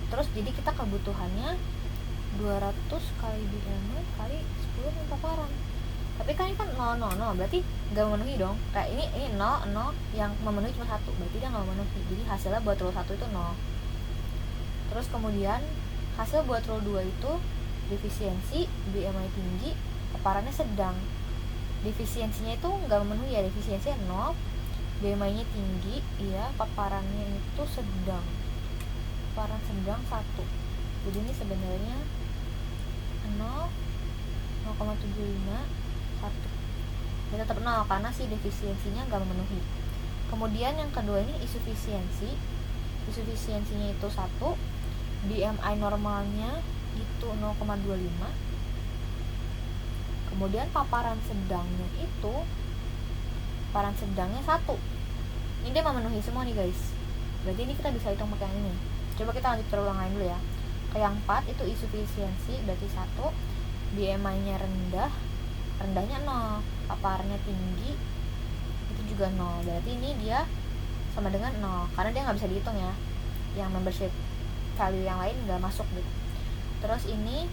Terus jadi kita kebutuhannya 200 kali BMI kali 10 dengan paparan. Tapi kan ini kan 0, 0, 0, berarti gak memenuhi dong. Kayak ini 0, 0, yang memenuhi cuma 1, berarti dia gak memenuhi. Jadi hasilnya buat row 1 itu 0. Terus kemudian hasil buat row 2 itu defisiensi, BMI tinggi, paparannya sedang. Defisiensinya itu gak memenuhi ya, defisiensinya 0, BMI-nya tinggi, iya, paparannya itu sedang. Paparan sedang 1. Jadi ini sebenarnya 0, 0,75, 1. Dia tetap 0 karena si defisiensinya nggak memenuhi. Kemudian yang kedua ini isufisiensi. Isufisiensinya itu 1, BMI normalnya itu 0,25. Kemudian paparan sedangnya 1. Ini dia memenuhi semua nih guys. Berarti ini kita bisa hitung pakai yang ini. Coba kita lanjut terulang lain dulu ya. Ke yang 4 itu isufisiensi, berarti 1, BMI-nya rendah, rendahnya 0, paparannya tinggi, itu juga 0. Berarti ini dia sama dengan 0 karena dia nggak bisa dihitung ya. Yang membership value yang lain nggak masuk gitu. Terus ini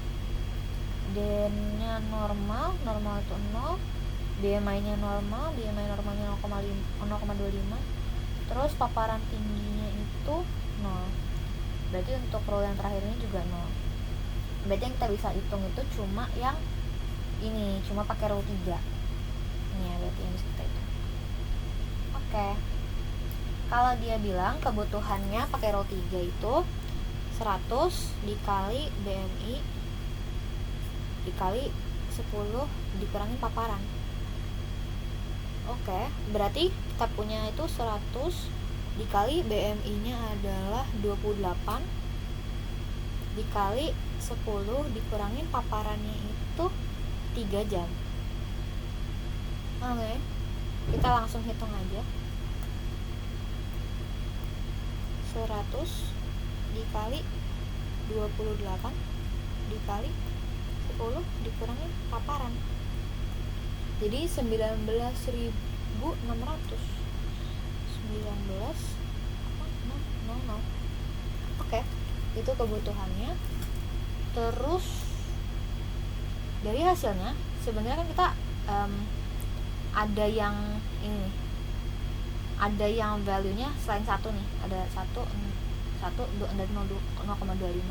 D-nya normal itu 0, BMI-nya normal, BMI normalnya 0,25, terus paparan tingginya itu 0. Berarti untuk row yang terakhir ini juga 0. Berarti yang kita bisa hitung itu cuma yang ini, cuma pakai row 3. Ini ya, berarti yang bisa kita hitung. Oke. Kalau dia bilang kebutuhannya pakai row 3 itu 100 dikali BMI dikali 10 dikurangi paparan. Oke, berarti kita punya itu 100 dikali BMI-nya adalah 28 dikali 10 dikurangi paparannya itu 3 jam. Oke, kita langsung hitung aja. 100 dikali 28 dikali 10 dikurangi paparan, jadi 19.600. 19,000. Oke, itu kebutuhannya. Terus dari hasilnya sebenarnya kan kita ada yang ini nih, ada yang value-nya selain 1 nih, ada 1 dan 0,25.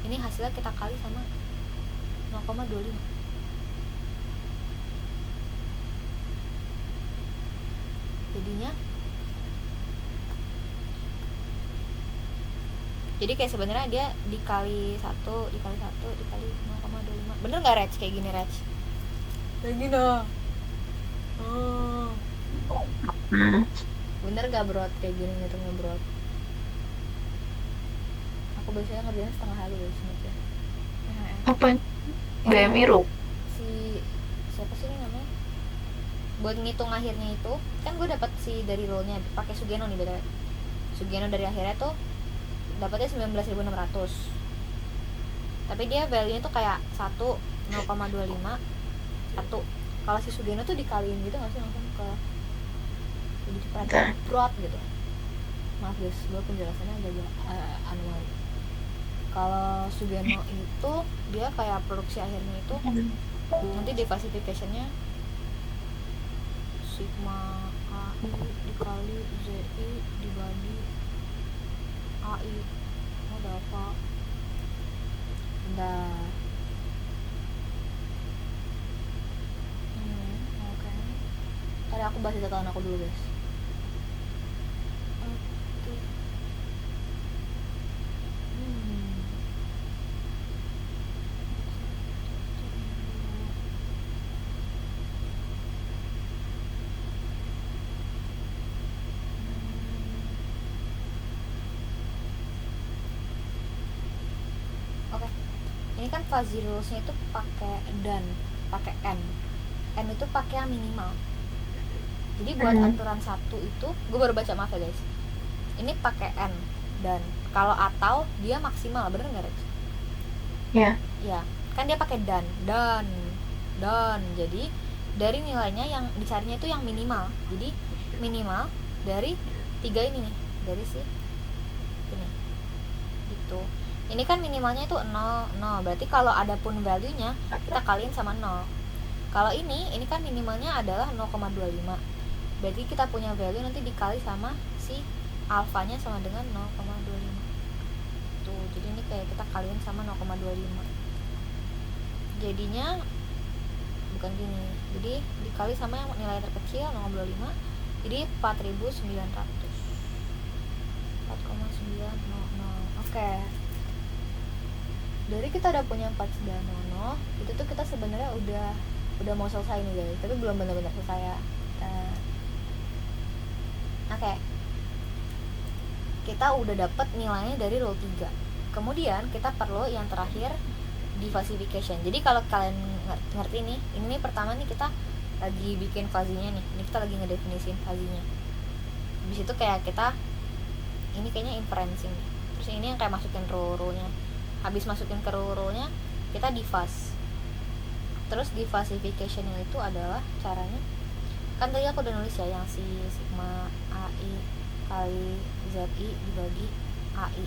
Ini hasilnya kita kali sama 0,25. Jadinya Jadi kayak sebenarnya dia dikali 1 dikali 0,25. Bener nggak Rach kayak gini Rach? Kayak gini. Hmm. Bener gak bro kayak gini ngitungnya bro? Aku biasanya ngerjain setengah hari guys ya. Apa? BMI Ru? Si siapa sih ini namanya? Buat ngitung akhirnya itu kan gue dapat si dari rollnya pakai Sugeno nih btw. Sugeno dari akhirnya tuh dapatnya 19.600. Tapi dia value nya tuh kayak 0,25 1. Kalau si Sugeno tuh dikaliin gitu nggak sih langsung ke jadi cepet berat gitu. Maaf guys, gue penjelasannya agak anomali. Kalau Sugeno itu dia kayak produksi akhirnya itu nanti diversificationnya sigma AI dikali ZI dibagi AI. Ada apa? Bentar. Oke. Tadi aku bahas catatan aku dulu guys. Oke. Oke. Ini kan fuzzy rules-nya itu pakai dan pakai n itu pakai yang minimal. Jadi buat aturan 1 itu gue baru baca, maaf ya guys, ini pakai n dan kalau atau dia maksimal, bener nggak Rex? Ya. Ya kan dia pakai dan jadi dari nilainya yang dicarinya itu yang minimal. Jadi minimal dari 3 ini nih, dari si ini gitu. Ini kan minimalnya itu 0, berarti kalau ada pun value nya kita kaliin sama 0. Kalau ini kan minimalnya adalah 0,25, berarti kita punya value nanti dikali sama si alfanya sama dengan 0,25 tuh. Jadi ini kayak kita kaliin sama 0,25, jadinya bukan gini, jadi dikali sama yang nilai terkecil 0,25, jadi 4.900, 4,900. Oke. Dari kita udah punya 4.900, itu tuh kita sebenarnya udah mau selesai nih guys, tapi belum benar-benar selesai ya. Oke. Kita udah dapet nilainya dari row 3. Kemudian kita perlu yang terakhir, diversification. Jadi kalau kalian ngerti nih, ini pertama nih kita lagi bikin fuzzy-nya nih. Ini kita lagi ngedefinisin fuzzy-nya. Habis itu kayak kita ini kayaknya inferencing nih. Terus ini yang kayak masukin row-nya. Habis masukin ke row-nya kita divas. Terus diversification itu adalah caranya, kan tadi aku udah nulis ya yang si sigma AI kali ZI dibagi AI.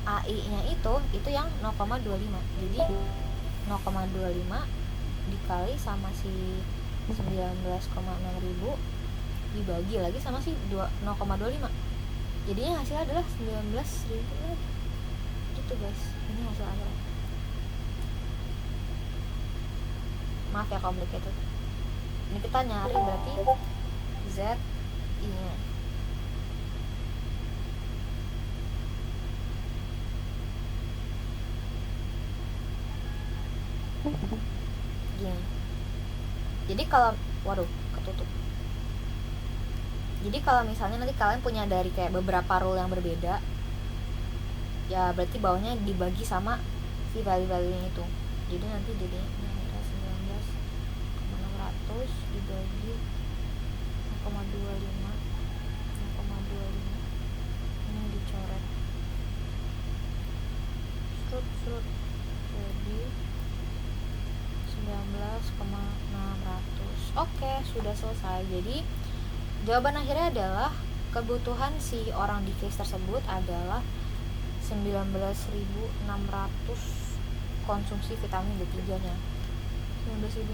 AI nya itu yang 0,25. Jadi 0,25 dikali sama si 19,6.000 dibagi lagi sama si 0,25, jadinya hasilnya adalah 19.000 lagi gitu guys. Ini hasilnya, maaf ya complicated. Ini kita nyari berarti ZI nya. Gini. Jadi kalau ketutup. Jadi kalau misalnya nanti kalian punya dari kayak beberapa rule yang berbeda, ya berarti bawahnya dibagi sama si value-value itu. Jadi nanti jadinya 19,600 dibagi 0,25 ini dicoret serut jadi 19,600. Oke, sudah selesai. Jadi jawaban akhirnya adalah kebutuhan si orang di case tersebut adalah 19.600 konsumsi vitamin D3 nya, 19.600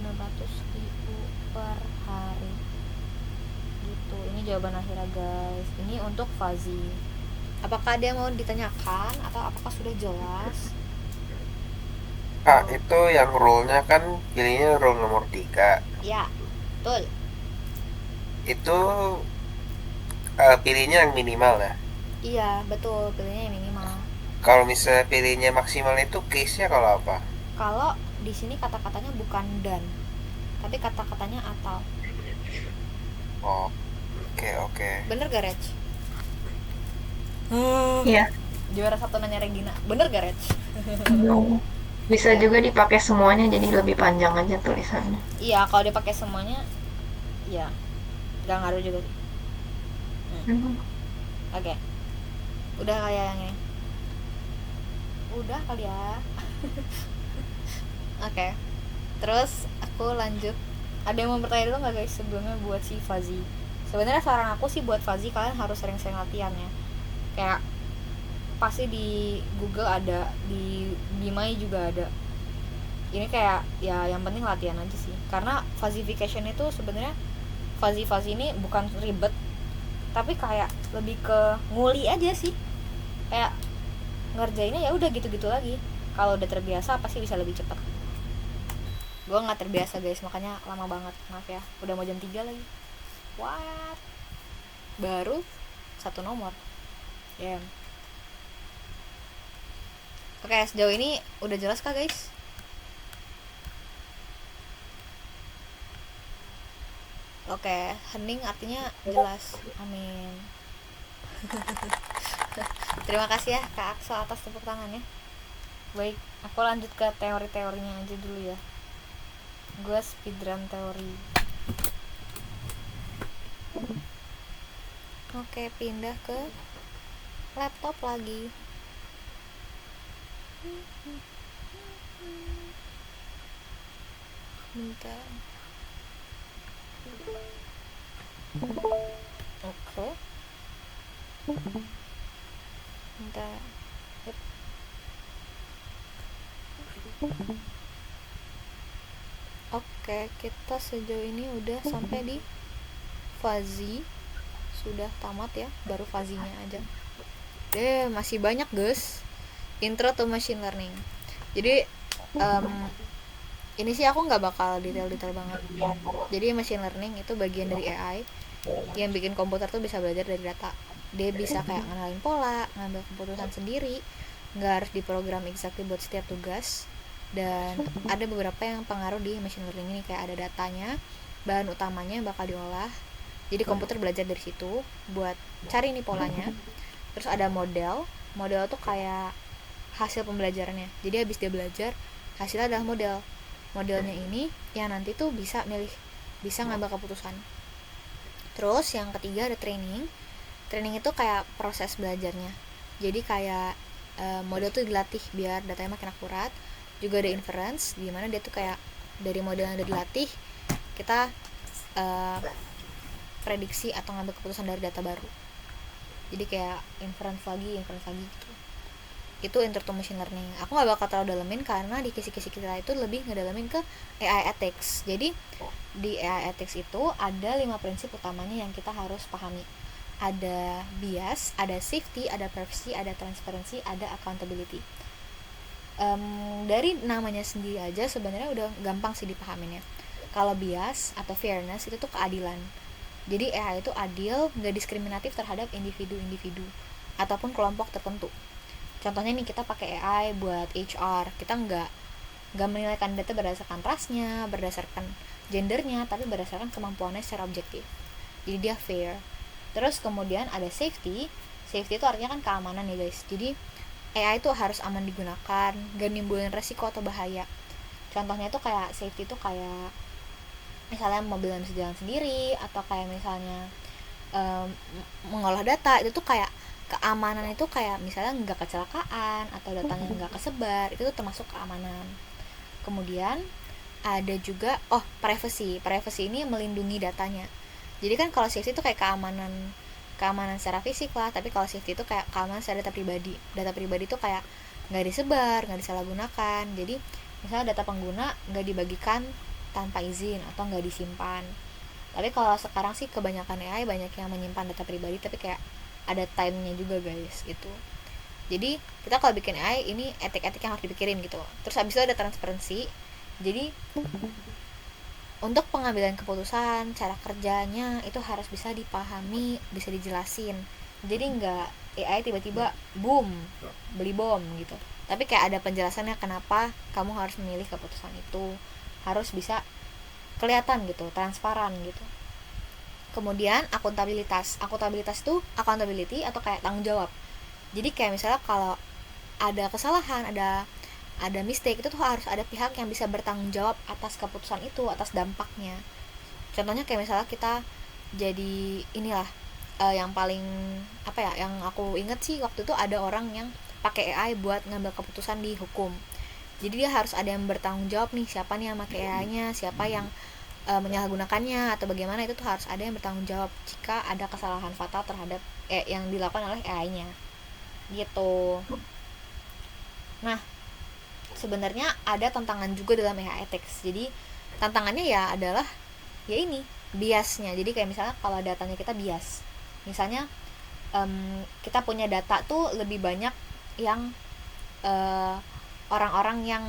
IU per hari gitu. Ini jawaban akhirnya guys. Ini untuk fuzzy. Apakah ada yang mau ditanyakan atau apakah sudah jelas? Itu yang rule-nya kan pilihnya rule nomor 3. Ya, betul. Itu pilihnya yang minimal ya? Iya, betul. Pilihnya yang minimal. Kalau misalnya pilihnya maksimal itu case-nya kalau apa? Kalau di sini kata-katanya bukan dan, tapi kata-katanya atau. Oh, oke oke. Bener gak, Reg? Iya. Juara satu nanya Regina. Bener gak, Reg? No. Bisa juga dipakai semuanya jadi lebih panjang aja tulisannya. Iya, kalau dipakai semuanya, ya gak ngaruh juga sih. Oke. Udah kayak yang ini. Udah kali ya. Oke. Terus aku lanjut. Ada yang mau bertanya dulu nggak guys sebelumnya buat si Fazi? Sebenarnya saran aku sih buat Fazi kalian harus sering-sering latihan ya. Kayak pasti di Google ada, di Bimai juga ada. Ini kayak ya yang penting latihan aja sih. Karena Fazification itu sebenarnya Fazi ini bukan ribet, tapi kayak lebih ke nguli aja sih. Kayak ngerjainnya ya udah gitu-gitu lagi. Kalau udah terbiasa pasti bisa lebih cepat. Gue nggak terbiasa guys, makanya lama banget, maaf ya. Udah mau jam 3 lagi. What? Baru satu nomor. Damn. Oke, sejauh ini udah jelas kah guys? Oke, hening artinya jelas. Amin. Terima kasih ya Kak Aksa atas tepuk tangannya. Baik, aku lanjut ke teori-teorinya aja dulu ya. Gue speedrun teori. Oke, pindah ke laptop lagi. Bentar. Oke. Bentar. Yep. Oke, kita sejauh ini udah sampai di Fazi. Sudah tamat ya, baru Fazinya aja. Masih banyak guys. Intro to machine learning. Jadi ini sih aku nggak bakal detail-detail banget. Jadi machine learning itu bagian dari AI yang bikin komputer tuh bisa belajar dari data. Dia bisa kayak ngenalin pola, ngambil keputusan sendiri, nggak harus diprogram exactly buat setiap tugas. Dan ada beberapa yang pengaruh di machine learning ini, kayak ada datanya, bahan utamanya bakal diolah. Jadi komputer belajar dari situ buat cari nih polanya. Terus ada model tuh kayak hasil pembelajarannya. Jadi habis dia belajar, hasilnya adalah modelnya ini yang nanti tuh bisa ngambil keputusan. Terus yang ketiga ada training itu kayak proses belajarnya. Jadi kayak model tuh dilatih biar datanya makin akurat. Juga ada inference, dimana dia tuh kayak dari model yang udah dilatih kita prediksi atau ngambil keputusan dari data baru. Jadi kayak inference lagi gitu. Itu intro to machine learning. Aku gak bakal terlalu dalemin karena di kisi-kisi kita itu lebih ngedalemin ke AI ethics. Jadi di AI ethics itu ada 5 prinsip utamanya yang kita harus pahami. Ada bias, ada safety, ada privacy, ada transparency, ada accountability. Dari namanya sendiri aja sebenarnya udah gampang sih dipahaminnya. Kalau bias atau fairness itu tuh keadilan. Jadi AI itu adil, gak diskriminatif terhadap individu-individu ataupun kelompok tertentu. Contohnya nih, kita pakai AI buat HR, kita nggak menilai kandidatnya berdasarkan rasnya, berdasarkan gendernya, tapi berdasarkan kemampuannya secara objektif. Jadi dia fair. Terus kemudian ada safety itu artinya kan keamanan ya guys. Jadi AI itu harus aman digunakan, gak nimbulin resiko atau bahaya. Contohnya itu kayak safety itu kayak misalnya mobil yang bisa jalan sendiri, atau kayak misalnya mengolah data, itu tuh kayak keamanan itu kayak misalnya nggak kecelakaan atau datanya nggak kesebar, itu tuh termasuk keamanan. Kemudian ada juga privacy ini melindungi datanya. Jadi kan kalau safety itu kayak keamanan secara fisik lah, tapi kalau safety itu kayak keamanan secara data pribadi itu kayak nggak disebar, nggak disalahgunakan. Jadi misalnya data pengguna nggak dibagikan tanpa izin atau nggak disimpan. Tapi kalau sekarang sih kebanyakan AI banyak yang menyimpan data pribadi, tapi kayak ada time-nya juga guys gitu. Jadi kita kalau bikin AI ini etik-etik yang harus dipikirin gitu. Terus habis itu ada transparansi. Jadi untuk pengambilan keputusan, cara kerjanya itu harus bisa dipahami, bisa dijelasin. Jadi nggak AI tiba-tiba boom beli bom gitu, tapi kayak ada penjelasannya kenapa kamu harus memilih keputusan itu, harus bisa kelihatan gitu, transparan gitu. Kemudian akuntabilitas tuh accountability atau kayak tanggung jawab. Jadi kayak misalnya kalau ada kesalahan, ada mistake, itu tuh harus ada pihak yang bisa bertanggung jawab atas keputusan itu, atas dampaknya. Contohnya kayak misalnya kita jadi inilah, yang paling apa ya, yang aku inget sih waktu itu ada orang yang pakai AI buat ngambil keputusan di hukum. Jadi dia harus ada yang bertanggung jawab nih, siapa nih yang pakai AI-nya, siapa yang menyalahgunakannya atau bagaimana, itu tuh harus ada yang bertanggung jawab jika ada kesalahan fatal terhadap yang dilakukan oleh AI-nya gitu. Nah, sebenarnya ada tantangan juga dalam AI ethics. Jadi tantangannya ya adalah ya ini biasnya. Jadi kayak misalnya kalau datanya kita bias, misalnya kita punya data tuh lebih banyak yang orang-orang yang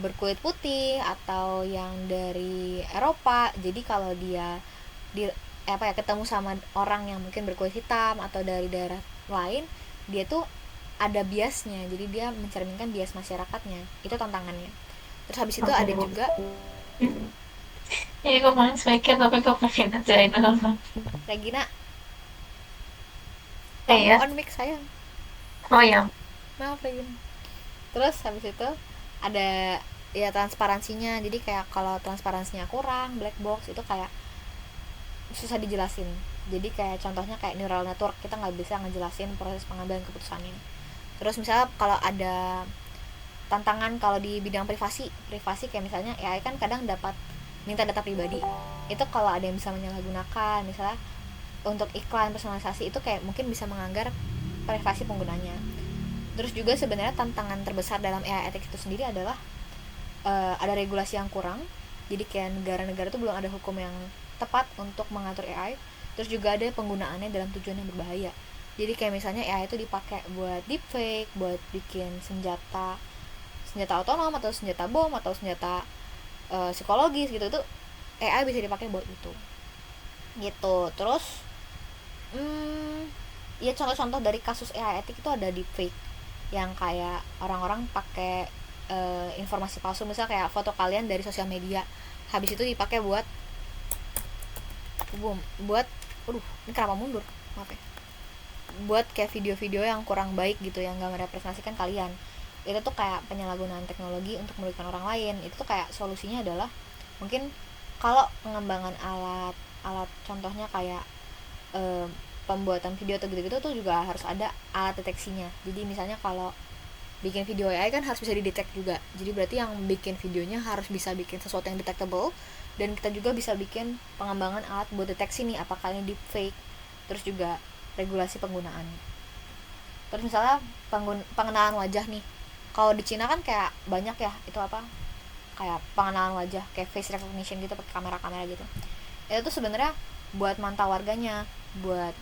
berkulit putih atau yang dari Eropa. Jadi kalau dia ketemu sama orang yang mungkin berkulit hitam atau dari daerah lain, dia tuh ada biasnya, jadi dia mencerminkan bias masyarakatnya. Itu tantangannya. Terus habis itu ada juga Iya, kemarin speaker tapi kok pengen ajarin apa? Regina, kamu Iya. on mic sayang. Oh ya. Maaf Regina. Terus habis itu ada ya transparansinya. Jadi kayak kalau transparansinya kurang, black box itu kayak susah dijelasin. Jadi kayak contohnya kayak neural network, kita nggak bisa ngejelasin proses pengambilan keputusannya. Terus misalnya kalau ada tantangan kalau di bidang privasi kayak misalnya AI kan kadang dapat minta data pribadi. Itu kalau ada yang bisa menyalahgunakan, misalnya untuk iklan personalisasi, itu kayak mungkin bisa menganggar privasi penggunanya. Terus juga sebenarnya tantangan terbesar dalam AI ethics itu sendiri adalah ada regulasi yang kurang. Jadi kayak negara-negara itu belum ada hukum yang tepat untuk mengatur AI. Terus juga ada penggunaannya dalam tujuan yang berbahaya. Jadi kayak misalnya AI itu dipakai buat deepfake, buat bikin senjata otonom atau senjata bom atau senjata psikologis gitu. Itu AI bisa dipakai buat itu gitu. Terus ya contoh-contoh dari kasus AI etik itu ada deepfake yang kayak orang-orang pakai informasi palsu, misalnya kayak foto kalian dari sosial media, habis itu dipakai buat ini kenapa mundur, maaf ya, buat kayak video-video yang kurang baik gitu, yang gak merepresentasikan kalian. Itu tuh kayak penyalahgunaan teknologi untuk merugikan orang lain. Itu tuh kayak solusinya adalah mungkin kalau pengembangan alat contohnya kayak pembuatan video atau gitu-gitu tuh juga harus ada alat deteksinya. Jadi misalnya kalau bikin video AI kan harus bisa didetek juga. Jadi berarti yang bikin videonya harus bisa bikin sesuatu yang detectable, dan kita juga bisa bikin pengembangan alat buat deteksi nih apakah ini deepfake. Terus juga regulasi penggunaan. Terus misalnya pengenalan wajah nih. Kalau di Cina kan kayak banyak ya, itu apa? Kayak pengenalan wajah, kayak face recognition gitu pakai kamera-kamera gitu. Itu tuh sebenarnya buat mantau warganya, buat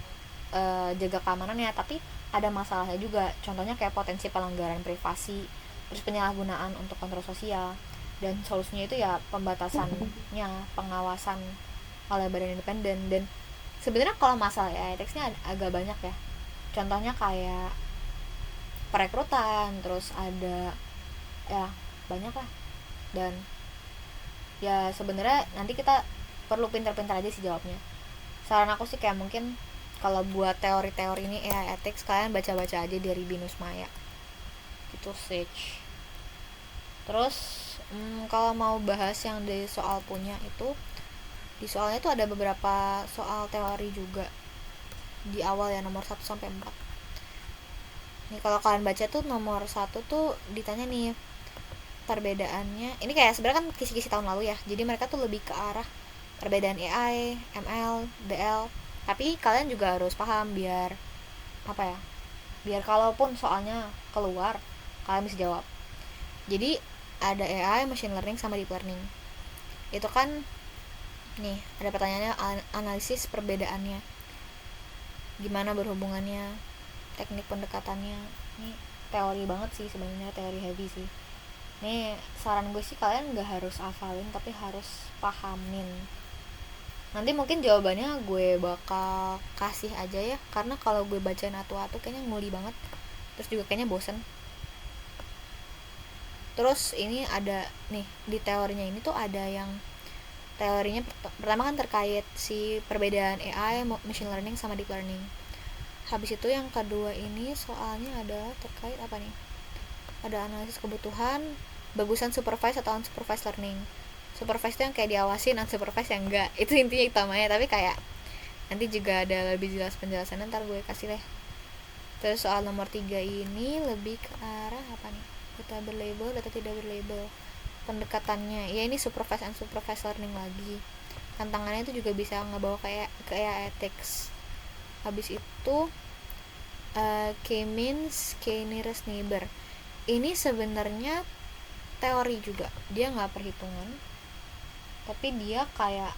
jaga keamanannya, tapi ada masalahnya juga. Contohnya kayak potensi pelanggaran privasi, terus penyalahgunaan untuk kontrol sosial. Dan solusinya itu ya pembatasannya, pengawasan oleh badan independen. Dan sebenarnya kalau masalah ya etiknya agak banyak ya. Contohnya kayak perekrutan, terus ada ya banyak lah. Dan ya sebenarnya nanti kita perlu pintar-pintar aja sih jawabnya. Saran aku sih kayak mungkin kalau buat teori-teori ini AI ethics, kalian baca-baca aja dari Binus Maya itu search. Terus kalau mau bahas yang di soal punya itu, di soalnya itu ada beberapa soal teori juga di awal ya, nomor 1 sampai 4. Nih kalau kalian baca tuh nomor 1 tuh ditanya nih perbedaannya. Ini kayak sebenarnya kan kisi-kisi tahun lalu ya. Jadi mereka tuh lebih ke arah perbedaan AI, ML, DL. Tapi kalian juga harus paham biar apa ya? Biar kalaupun soalnya keluar, kalian bisa jawab. Jadi ada AI, machine learning sama deep learning. Itu kan nih ada pertanyaannya, analisis perbedaannya. Gimana berhubungannya, teknik pendekatannya. Ini teori banget sih sebenarnya, teori heavy sih. Nih saran gue sih kalian nggak harus hafalin, tapi harus pahamin. Nanti mungkin jawabannya gue bakal kasih aja ya, karena kalau gue bacain atu-atu kayaknya nguli banget, terus juga kayaknya bosen. Terus ini ada nih di teorinya ini tuh ada yang teorinya pertama kan terkait si perbedaan AI, machine learning sama deep learning. Habis itu yang kedua ini soalnya adalah terkait apa nih? Ada analisis kebutuhan, bagusan supervised atau unsupervised learning. Supervised itu yang kayak diawasin, unsupervised yang enggak. Itu intinya utamanya, tapi kayak nanti juga ada lebih jelas penjelasannya, ntar gue kasih deh. Terus soal nomor 3 ini lebih ke arah apa nih? Data berlabel, data tidak berlabel. Pendekatannya, ya ini supervised unsupervised learning lagi. Tantangannya itu juga bisa ngebawa kayak ke AI ethics. Habis itu K-means, K-nearest neighbor. Ini sebenarnya teori juga, dia nggak perhitungan, tapi dia kayak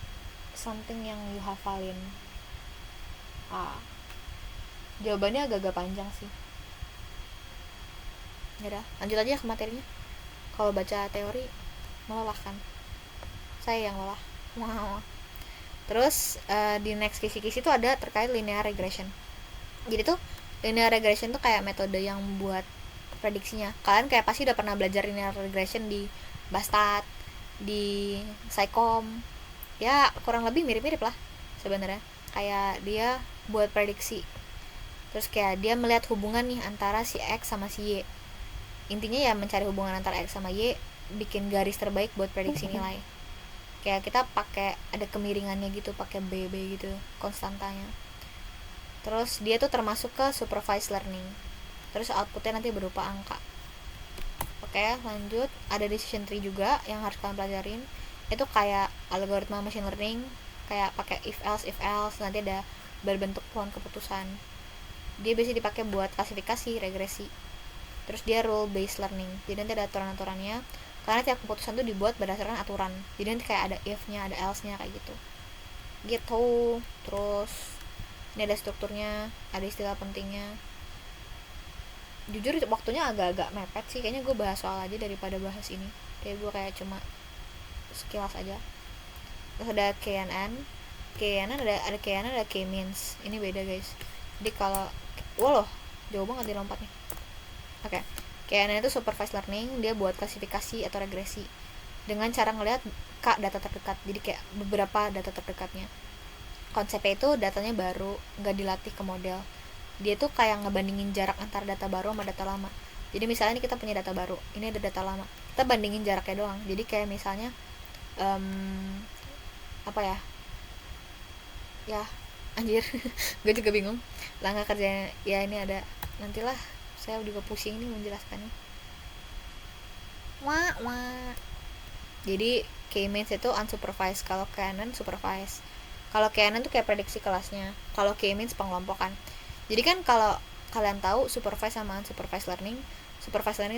something yang you hafalin. Jawabannya agak-agak panjang sih. Ya udah, lanjut aja ke materinya. Kalau baca teori melelahkan, saya yang lelah. Wow. Terus di next kisi-kisi itu ada terkait linear regression. Jadi tuh linear regression tuh kayak metode yang buat prediksinya. Kalian kayak pasti udah pernah belajar linear regression di Bastat, di Psycom. Ya kurang lebih mirip-mirip lah sebenarnya. Kayak dia buat prediksi. Terus kayak dia melihat hubungan nih antara si X sama si Y. Intinya ya mencari hubungan antara X sama Y, bikin garis terbaik buat prediksi nilai. Kayak kita pakai ada kemiringannya gitu, pakai BB gitu konstantanya. Terus dia tuh termasuk ke supervised learning. Terus outputnya nanti berupa angka. Oke, lanjut. Ada decision tree juga yang harus kalian pelajarin. Itu kayak algoritma machine learning, kayak pakai if else, nanti ada berbentuk pohon keputusan. Dia biasanya dipakai buat klasifikasi, regresi. Terus dia rule based learning, jadi nanti ada aturan-aturannya, karena tiap keputusan tuh dibuat berdasarkan aturan. Jadi nanti kayak ada if-nya, ada else-nya kayak gitu. Terus ini ada strukturnya, ada istilah pentingnya. Jujur waktunya agak-agak mepet sih, kayaknya gue bahas soal aja daripada bahas ini. Kayak gue kayak cuma sekilas aja. Terus ada KNN ada KNN, ada K-means. Ini beda guys. Jadi kalau loh, jauh banget dilompatnya. Oke. KNN itu supervised learning, dia buat klasifikasi atau regresi dengan cara ngelihat data terdekat. Jadi kayak beberapa data terdekatnya. Konsepnya itu datanya baru, nggak dilatih ke model. Dia tuh kayak ngebandingin jarak antara data baru sama data lama. Jadi misalnya ini kita punya data baru, ini ada data lama, kita bandingin jaraknya doang. Jadi kayak misalnya apa ya anjir gue juga bingung langkah kerjanya. Ya ini ada, nantilah, saya juga pusing nih menjelaskannya. Jadi K-means itu unsupervised, kalau KNN supervised. Kalau KNN tuh kayak prediksi kelasnya, kalau K-means pengelompokan. Jadi kan kalau kalian tahu supervised sama unsupervised learning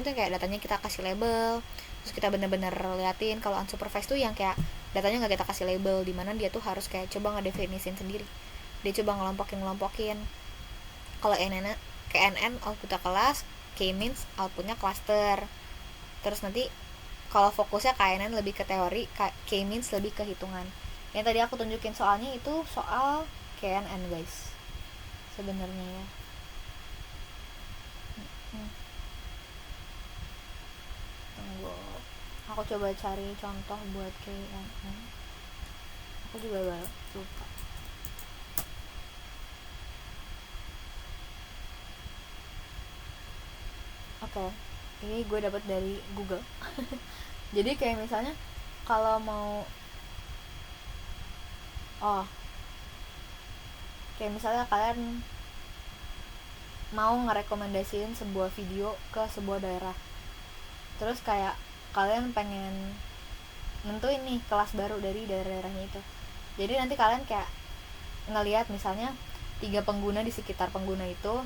itu kayak datanya kita kasih label, terus kita bener-bener liatin. Kalau unsupervised tuh yang kayak datanya nggak kita kasih label, dimana dia tuh harus kayak coba ngedefinisin sendiri, dia coba ngelompokin. Kalau KNN outputnya kelas, K-means outputnya cluster. Terus nanti kalau fokusnya KNN lebih ke teori, K-means lebih ke hitungan. Yang tadi aku tunjukin soalnya itu soal KNN guys sebenarnya ya. Tunggu, aku coba cari contoh buat KNN. Aku juga lupa. Oke, ini gue dapat dari Google. Jadi kayak misalnya kalau mau kayak misalnya kalian mau ngerekomendasiin sebuah video ke sebuah daerah, terus kayak kalian pengen nentuin nih kelas baru dari daerah-daerahnya itu. Jadi nanti kalian kayak ngelihat misalnya 3 pengguna di sekitar pengguna itu,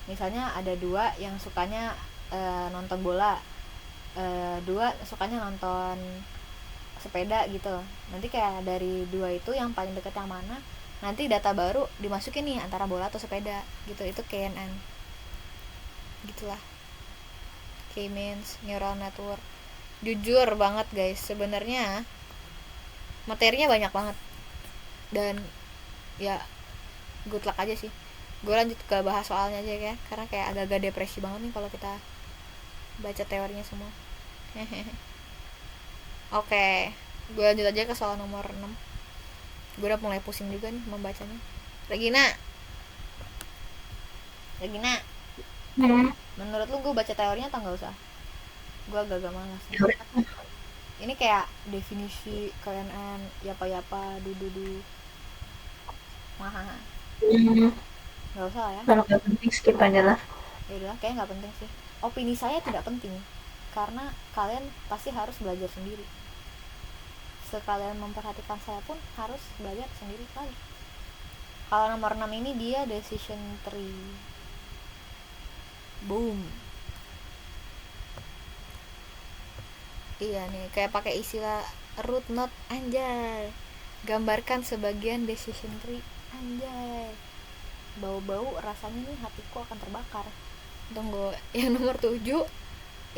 misalnya ada 2 yang sukanya nonton bola, 2 sukanya nonton sepeda gitu. Nanti kayak dari 2 itu yang paling dekat yang mana, nanti data baru dimasukin nih antara bola atau sepeda gitu. Itu KNN gitulah, K-means neural network. Jujur banget guys, sebenarnya materinya banyak banget, Dan ya good luck aja sih. Gue lanjut ke bahas soalnya aja ya, karena kayak agak-agak depresi banget nih kalau kita baca teorinya semua. Oke, gue lanjut aja ke soal nomor 6. Gue udah mulai pusing juga nih membacanya. Regina, menurut lu gue baca teorinya atau nggak usah? Gue agak-agak malas. Ini kayak definisi KNN, yapa dudu maha. Nggak usah lah ya. Kalau nggak penting skip aja lah. Ya udah, kayaknya nggak penting sih. Opini saya tidak penting karena kalian pasti harus belajar sendiri. Sekalian memperhatikan saya pun harus belajar sendiri lagi. Kalau nomor 6 ini dia decision tree. Boom. Iya nih, kayak pakai istilah root node, anjay. Gambarkan sebagian decision tree, anjay. Bau-bau rasanya nih hatiku akan terbakar. Tunggu, yang nomor 7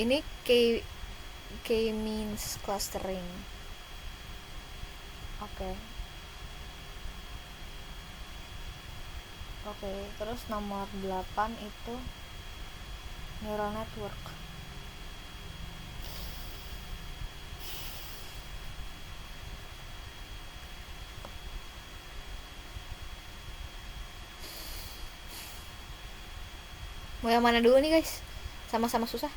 ini K means clustering. Oke, terus nomor 8 itu neural network. Mau yang mana dulu nih guys? Sama-sama susah.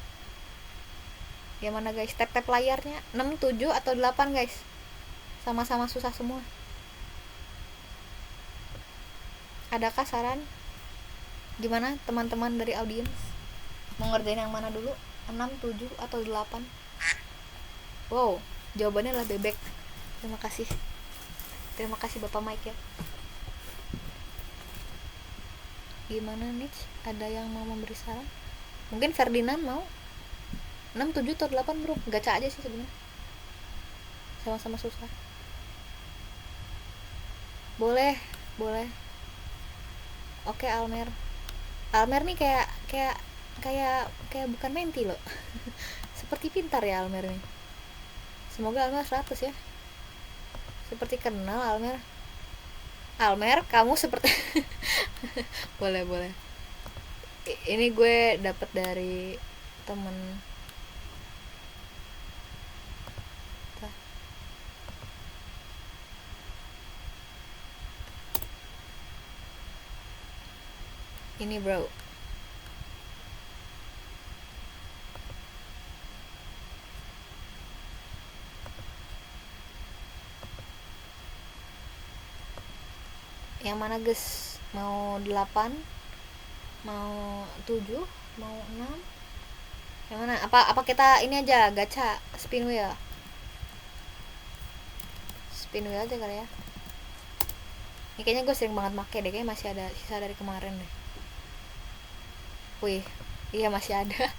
Yang mana guys? Tap-tap layarnya 6, 7, atau 8 guys? Sama-sama susah semua. Adakah saran? Gimana teman-teman dari audiens? Mau ngerjain yang mana dulu? 6, 7, atau 8? Wow, jawabannya adalah bebek. Terima kasih Bapak Mike ya. Gimana nih? Ada yang mau memberi saran? Mungkin Ferdinand mau? 6, 7, atau 8 bro? Gacha aja sih sebenarnya. Sama-sama susah. Boleh. Oke, Almer nih kayak bukan menti loh. Seperti pintar ya Almer nih. Semoga Almer 100 ya. Seperti kenal Almer kamu seperti boleh. Ini gue dapat dari temen. Ini bro. Yang mana guys? Mau 8? Mau 7? Mau 6? Yang mana? Apa kita ini aja gacha spin wheel aja kali ya. Ini kayaknya gue sering banget make deh, kayaknya masih ada sisa dari kemarin deh. Wih, iya masih ada.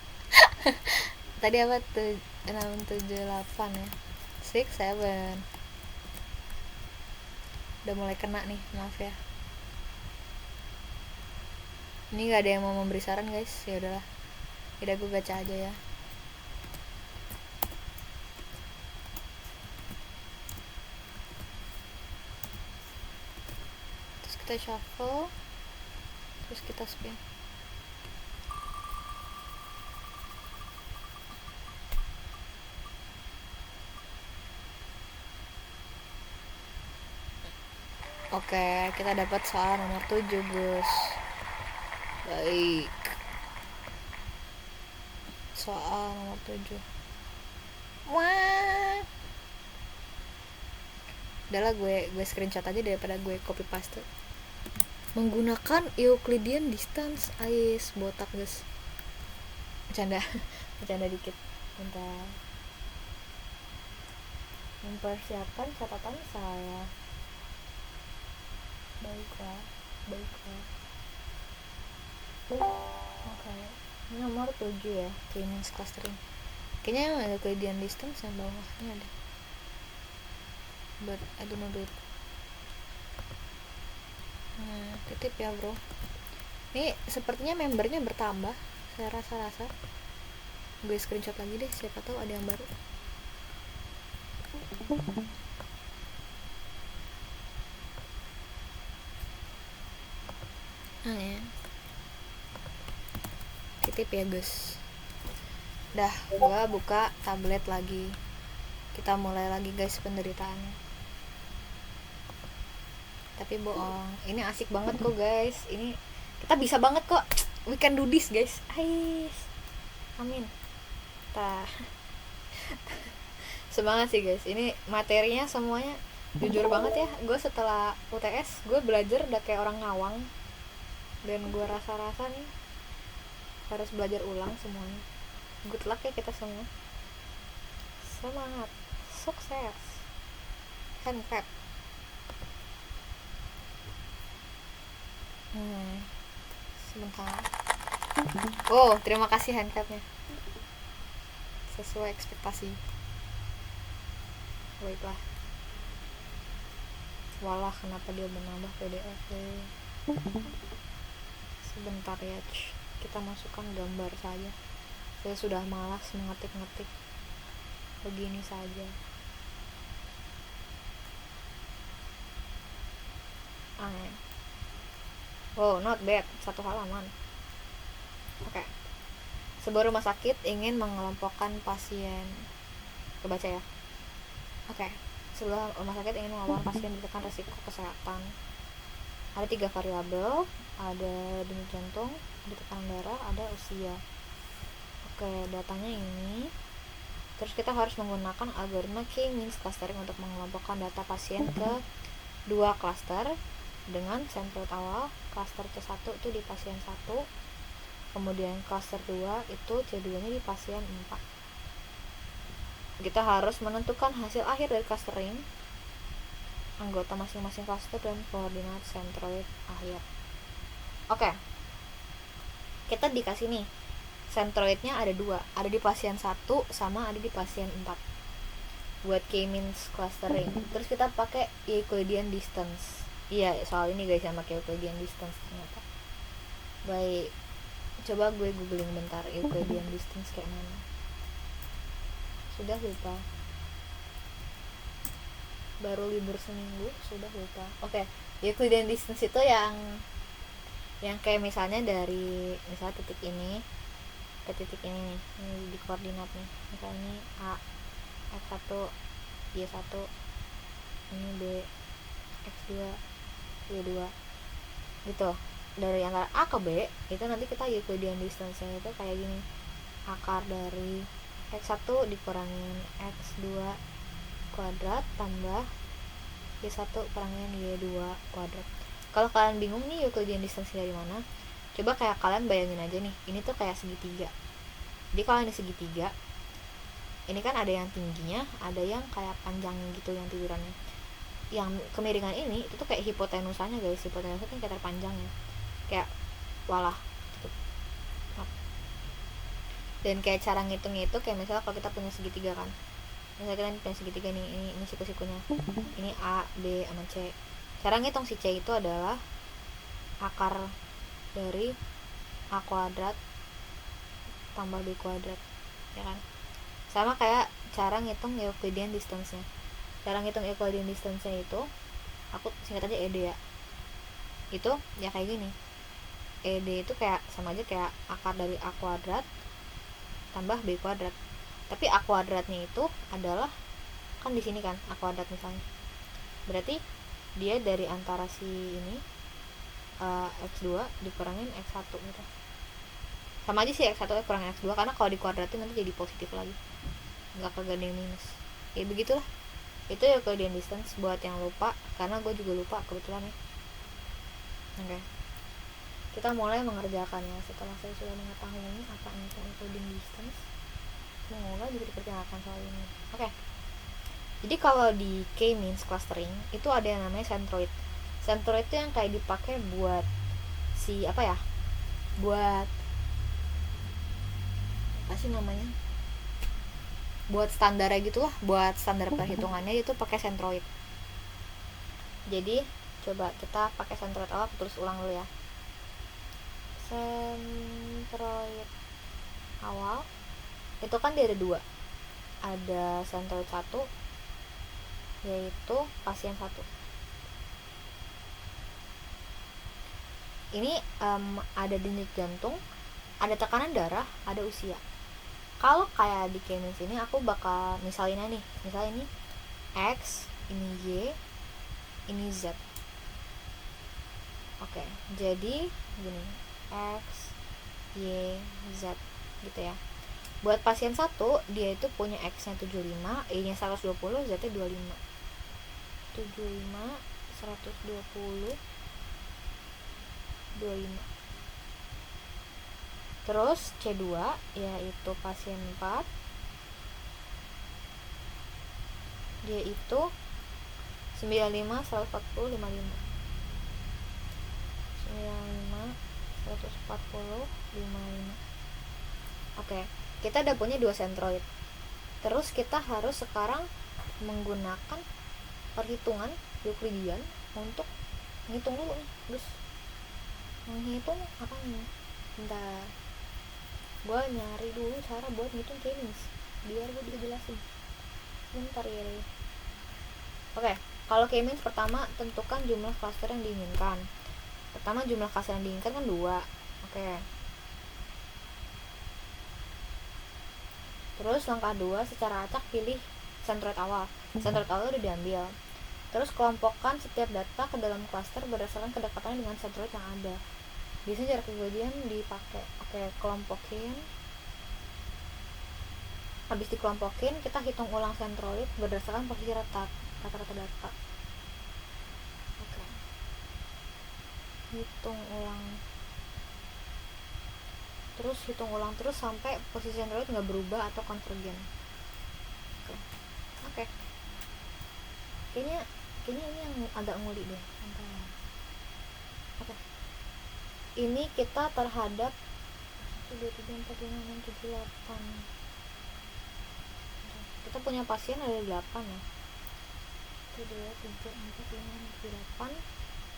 Tadi apa tuh? 6, 7, 8 ya. 6, 7. Udah mulai kena nih, maaf ya. Ini gak ada yang mau memberi saran guys. Ya udahlah. Udah gue gacha aja ya. Terus kita shuffle. Terus kita spin. Oke, kita dapat soal nomor 7 guys. Baik. Soal nomor 7. Wah. Udahlah gue screenshot aja daripada gue copy paste. Menggunakan Euclidean distance. Ais botak guys. Bercanda dikit. Bentar. Mempersiapkan catatan saya. Baiklah. Oke. Ini nomor 7 ya, K-means clustering. Kayaknya yang ada Euclidean distance yang bawahnya ada. But I don't know it. Titip ya bro. Ini sepertinya membernya bertambah. Saya rasa. Gue screenshot lagi deh, siapa tahu ada yang baru. Ya. Titip ya guys. Dah, gua buka tablet lagi. Kita mulai lagi guys penderitaannya. Tapi bohong, ini asik banget kok guys. Ini kita bisa banget kok. We can do this guys. Ais. Amin. Tah. Semangat sih guys. Ini materinya semuanya jujur banget ya. Gue setelah UTS gue belajar udah kayak orang ngawang. Dan gue rasa-rasa nih harus belajar ulang semuanya. Good luck ya kita semua. Semangat. Sukses. Hand clap. Sebentar. Oh, terima kasih hand clapnya. Sesuai ekspektasi. Baiklah. Walah, kenapa dia menambah PDF? Sebentar ya, kita masukkan gambar saja. Saya sudah malas mengetik-ngetik. Begini saja. Aneh. Oh, not bad. 1 halaman. Oke. Sebuah rumah sakit ingin mengelompokkan pasien. Kebaca ya. Oke. Sebuah rumah sakit ingin mengelompokkan pasien ditekan risiko kesehatan. Ada 3 variabel. Ada denyut jantung, ada tekanan darah, ada usia. Oke, datanya ini. Terus kita harus menggunakan algoritma K-means clustering untuk mengelompokkan data pasien ke 2 klaster dengan centroid awal. Klaster C1 itu di pasien 1, kemudian klaster 2 itu C2 nya di pasien 4. Kita harus menentukan hasil akhir dari clustering, anggota masing-masing klaster dan koordinat centroid akhir. Oke, kita dikasih nih centroidnya ada 2, ada di pasien 1 sama ada di pasien 4 buat K-means clustering. Terus kita pakai Euclidean distance. Iya, soal ini guys yang pakai Euclidean distance ternyata. Baik, coba gue googling bentar Euclidean distance kayak mana. Sudah lupa. Baru libur seminggu, sudah lupa. Oke, Euclidean distance itu yang kayak misalnya dari misalnya titik ini ke titik ini nih, ini di koordinat nih. Misalnya ini A, X1, Y1, ini B, X2, Y2 gitu. Dari antara A ke B itu nanti kita Euclidean distance-nya itu kayak gini, akar dari X1 dikurangin X2 kuadrat tambah Y1 kurangin Y2 kuadrat. Kalau kalian bingung nih Euclidean distance dari mana, coba kayak kalian bayangin aja nih, ini tuh kayak segitiga. Jadi kalau ini segitiga, ini kan ada yang tingginya, ada yang kayak panjang gitu yang tidurannya. Yang kemiringan ini itu tuh kayak hipotenusanya guys. Hipotenusa kan kayak terpanjangnya, kayak walah gitu. Dan kayak cara ngitungnya itu kayak misalnya kalau kita punya segitiga kan, misalnya kita punya segitiga nih, ini siku-sikunya, ini A, B, sama C. Cara ngitung si C itu adalah akar dari A kuadrat tambah B kuadrat, ya kan? Sama kayak cara ngitung Euclidean distance-nya. Cara ngitung Euclidean distance-nya itu, aku singkat aja ED ya. Itu ya kayak gini. ED itu kayak sama aja kayak akar dari A kuadrat tambah B kuadrat. Tapi A kuadratnya itu adalah kan di sini kan A kuadrat misalnya. Berarti dia dari antara si ini X2 dikurangin X1 gitu. Sama aja sih X1 kurangin X2 karena kalau dikuadratin nanti jadi positif lagi. Enggak kegandeng minus. Ya begitulah. Itu ya Euclidean distance buat yang lupa, karena gue juga lupa kebetulan ya. Oke. Kita mulai mengerjakannya setelah saya sudah mengetahui apa itu Euclidean distance. Semoga bisa dikerjakan soal ini. Oke. Jadi kalau di K-means clustering itu ada yang namanya centroid. Centroid itu yang kayak dipakai buat si apa ya? Buat apa sih namanya? Buat standarnya gitu lah, buat standar perhitungannya itu pakai centroid. Jadi coba kita pakai centroid awal, tulis ulang dulu ya. Centroid awal itu kan dia ada 2. Ada centroid 1 yaitu pasien 1. ini ada denyut jantung, ada tekanan darah, ada usia. Kalau kayak di K-means ini aku bakal misalnya nih, misalnya ini X, ini Y, ini Z. Oke, jadi gini, X, Y, Z gitu ya. Buat pasien 1, dia itu punya X-nya 75, Y-nya 120, Z-nya 25. 75, 120, 25. Terus C2 yaitu pasien 4, dia itu 95, 140, 55. 95, 140, 55. Oke, kita udah punya 2 sentroid. Terus kita harus sekarang menggunakan perhitungan Euclidean untuk ngitung dulu nih. Terus menghitung apa nih? Bentar, gue nyari dulu cara buat ngitung K-means biar gue bisa jelasin. Bentar ya. Oke, kalau K-means pertama tentukan jumlah klaster yang diinginkan. Pertama jumlah klaster yang diinginkan kan 2. Oke. Terus langkah 2, secara acak pilih sentroid awal. Sentroid awal udah diambil. Terus kelompokkan setiap data ke dalam klaster berdasarkan kedekatannya dengan sentroid yang ada. Biasanya jarak Euclidean dipakai. Oke, kelompokin. Habis dikelompokin, kita hitung ulang sentroid berdasarkan posisi rata-rata data. Oke. Hitung ulang. Terus hitung ulang terus sampai posisi sentroid nggak berubah atau konvergen. Oke. Kayaknya ini yang agak nguli deh. Oke. Ini kita terhadap 1, 2, 3, 4, 5, 6, 7, 8. Kita punya pasien ada 8 ya. 1, 2, 3, 4, 5, 6, 7, 8.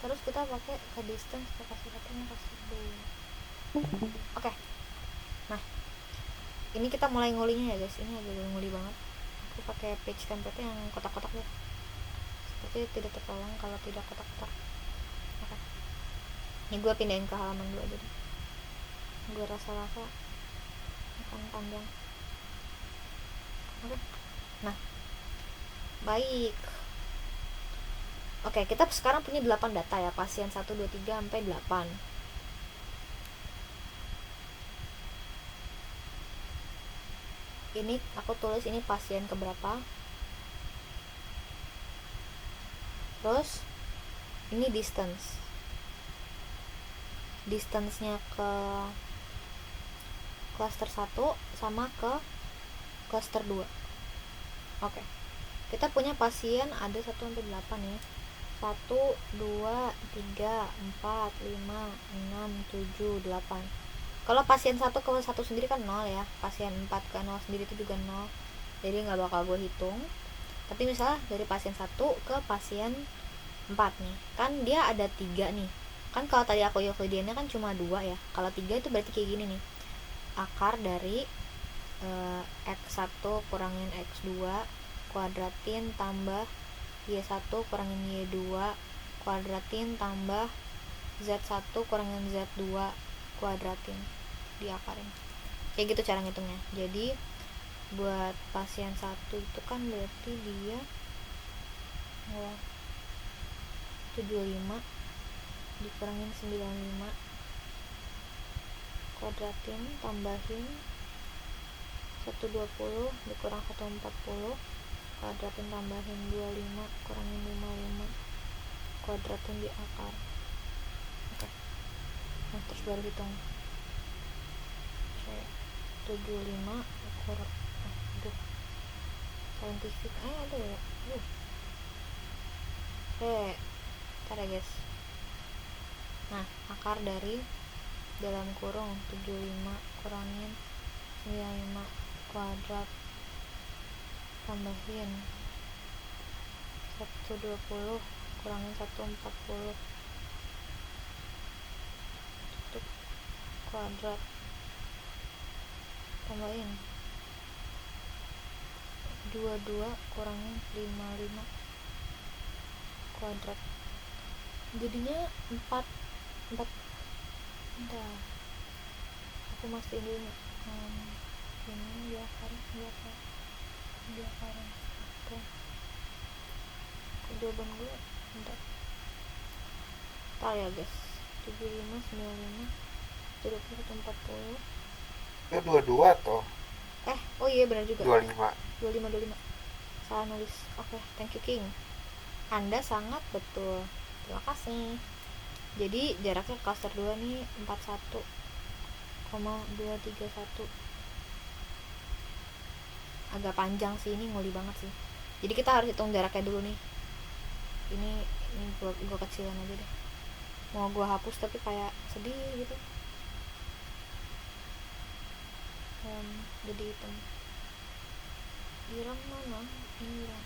Terus kita pakai ke distance, kita kasih katanya kasih 2. Oke. Nah, ini kita mulai ngulinya ya guys. Ini agak nguli banget. Aku pakai page template yang kotak-kotak deh. Seperti tidak tertolong kalau tidak kotak-kotak. Oke. Ini gue pindahin ke halaman 2 aja deh. Gue rasa-rasa akan panjang. Oke. Nah, baik. Oke, kita sekarang punya 8 data ya. Pasien 1, 2, 3 sampai 8. Ini aku tulis ini pasien keberapa. Terus ini distance-nya ke cluster 1 sama ke cluster 2. Oke. Kita punya pasien ada 1 sampai 8 ya. 1, 2, 3, 4, 5, 6, 7, 8. Kalau pasien 1 ke 1 sendiri kan 0 ya. Pasien 4 ke 0 sendiri itu juga 0. Jadi nggak bakal gue hitung. Tapi misalnya dari pasien 1 ke pasien 4 nih. Kan dia ada 3 nih. Kan kalau tadi aku Euclideannya kan cuma 2 ya. Kalau 3 itu berarti kayak gini nih. Akar dari X1 kurangin X2 kuadratin tambah Y1 kurangin Y2 kuadratin tambah Z1 kurangin Z2 kuadratin, diakarin. Kayak gitu cara ngitungnya. Jadi buat pasien 1 itu kan berarti dia 75 dikurangin 95 kuadratin tambahin 120 dikurang 140 kuadratin tambahin 25 kurangin 55 kuadratin di akar. Oke. Nah, terus baru hitung. 75 ukur saintifik ada ya. Oke, ntar ya guys. Nah, akar dari dalam kurung 75 kurangin 95 kuadrat tambahin 120 kurangin 140 tutup kuadrat tambahin 22 kurangin 55 kuadrat, jadinya 4 Bentar, aku mastiin dulu nih. Ini diapain oke, jawaban gue bentar ya guys. 75 95 71 40. Itu 22 toh. Oh iya benar juga, 25. 25 salah nulis. Oke, thank you King, Anda sangat betul, terima kasih. Jadi jaraknya cluster 2 nih 41,231. Agak panjang sih, ini nguli banget sih. Jadi kita harus hitung jaraknya dulu nih. Ini gua kecilin aja deh. Mau gua hapus tapi kayak sedih gitu. Jadi hitung. Irang mana? Ini Irang.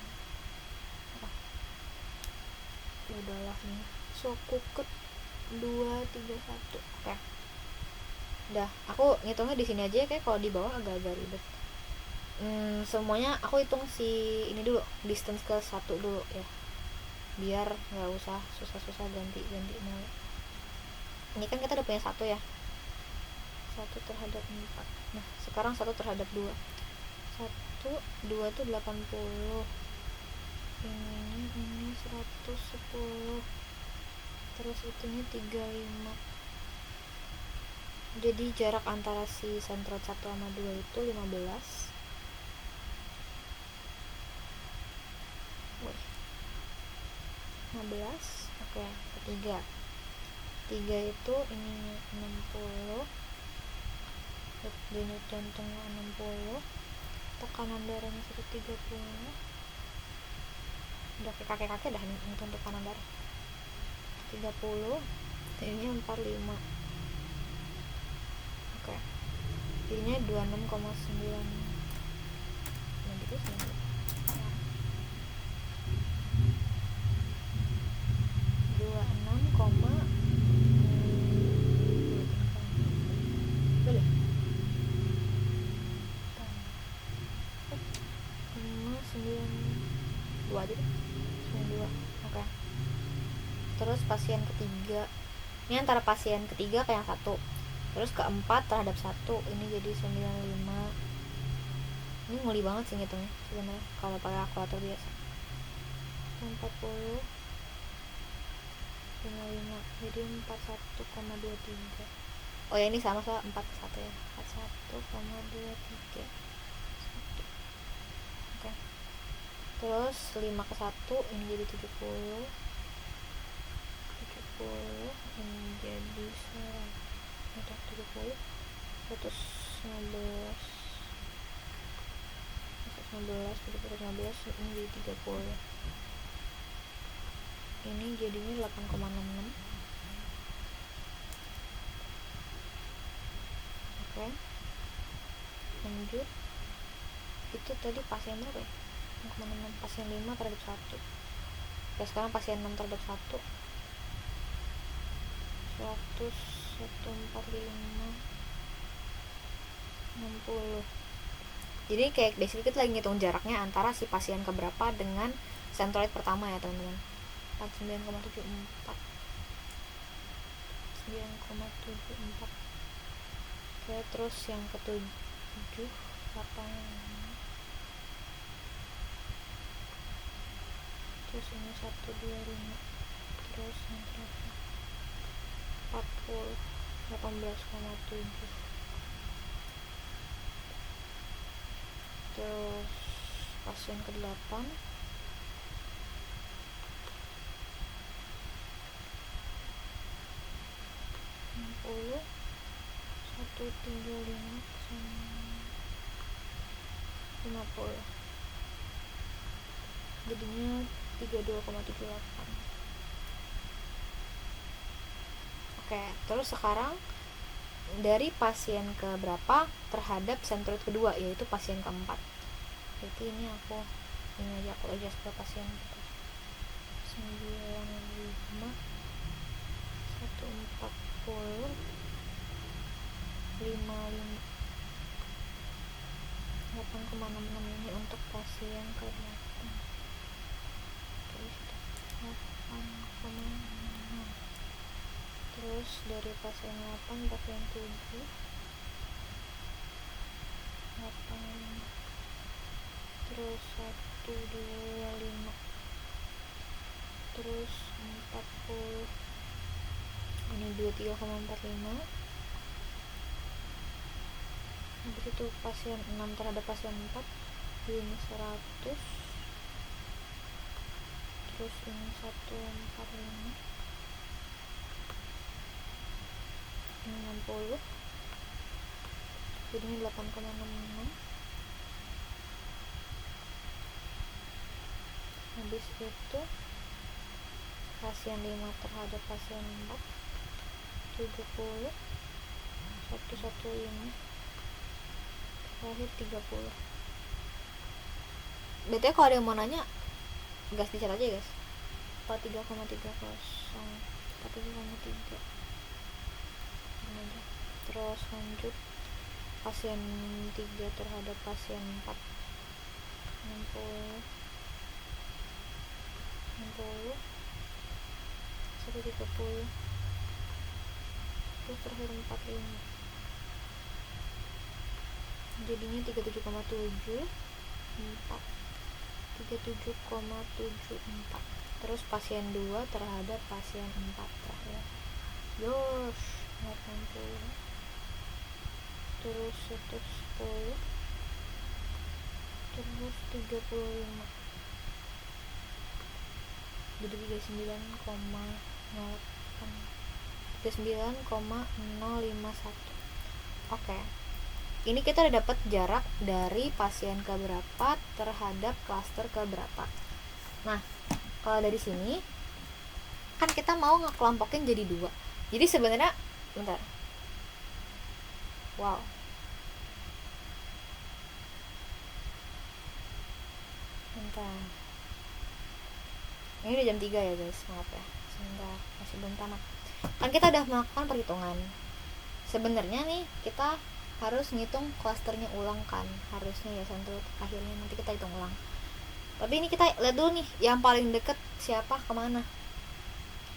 Ya udahlah nih. So kuket 231. Oke. Udah, aku ngitungnya di sini aja ya, kayak kalau di bawah agak-agak ribet. Semuanya aku hitung ini dulu, distance ke 1 dulu ya, biar nggak usah susah-susah ganti mulu. Ini kan kita udah punya 1 ya, 1 terhadap 4. Nah sekarang 1 terhadap 2. 2 tuh 80, ini 110, terus itunya 35. Jadi jarak antara si sentrot 1 sama 2 itu 15. 15. Oke, ketiga 3 itu ini 60, denyut jantungnya 60, tekanan darahnya 130. Udah kayak kakek-kakek dah ini untuk tekanan darah 30, ini 45. Oke, ininya 26,9. Nah gitu 9. 26, boleh 592 aja deh, 92. Oke. Terus pasien ketiga, ini antara pasien ketiga ke yang 1, terus keempat terhadap 1, ini jadi 95. Ini nguli banget sih ngitungnya sebenarnya kalau pakai kalkulator biasa. 40 55, jadi 41,23. Oh ya ini sama 41 ya, 41,23. Oke. Terus 5 ke 1 ini jadi 70, ini jadi 115, 115, ini jadi 30. Ini jadinya 8,66. Oke, lanjut. Itu tadi pasien berapa ya? 6,66. Pasien 5 terhadap 1. Ya sekarang pasien 6 terhadap 1. 100, 145, 60. Jadi kayak basically kita lagi ngitung jaraknya antara si pasien keberapa dengan sentroid pertama ya teman-teman. 9,74. Oke, terus yang ke-7 terus ini 125, terus yang terakhir 40, 18,7. Terus pasien ke-8 60, 135, 50. Jadinya 32,78. Oke, terus sekarang dari pasien ke berapa terhadap sentroid kedua, yaitu pasien keempat. Berarti ini aku aja ke pasien 95, 140, 55, 8,66. Ini untuk pasien ke-8. Terus 8,66. Terus terus dari pasien 8 pasien 7 8 terus 1 2 5 terus 40 ini 23,45. Habis itu pasien 6 terhadap pasien 4 ini 100, terus ini 145, ini 60, jadi ini 8,66. Habis itu pasien 5 terhadap pasien 4 70, 115, terakhir 30. BTW kalau ada yang mau nanya gas dicat aja guys. 43,30 43,3 ini aja. Terus lanjut pasien 3 terhadap pasien 4 60 60 130, terus terakhir 45, jadinya 37,7 4 37,74. Terus pasien 2 terhadap pasien 4 terakhir Yosh 80, terus 110, terus 35, jadi 39,051. Oke, ini kita udah dapat jarak dari pasien ke berapa terhadap klaster ke berapa. Nah, kalau dari sini kan kita mau ngekelompokin jadi 2. Jadi sebenarnya bentar. Wow. Bentar. Ini udah jam 3 ya guys, maaf ya. Sebentar, masih belum tamat. Kan kita udah melakukan perhitungan. Sebenarnya nih kita harus ngitung klasternya ulang kan, harusnya ya sampai akhirnya nanti kita hitung ulang. Tapi ini kita lihat dulu nih yang paling deket siapa kemana.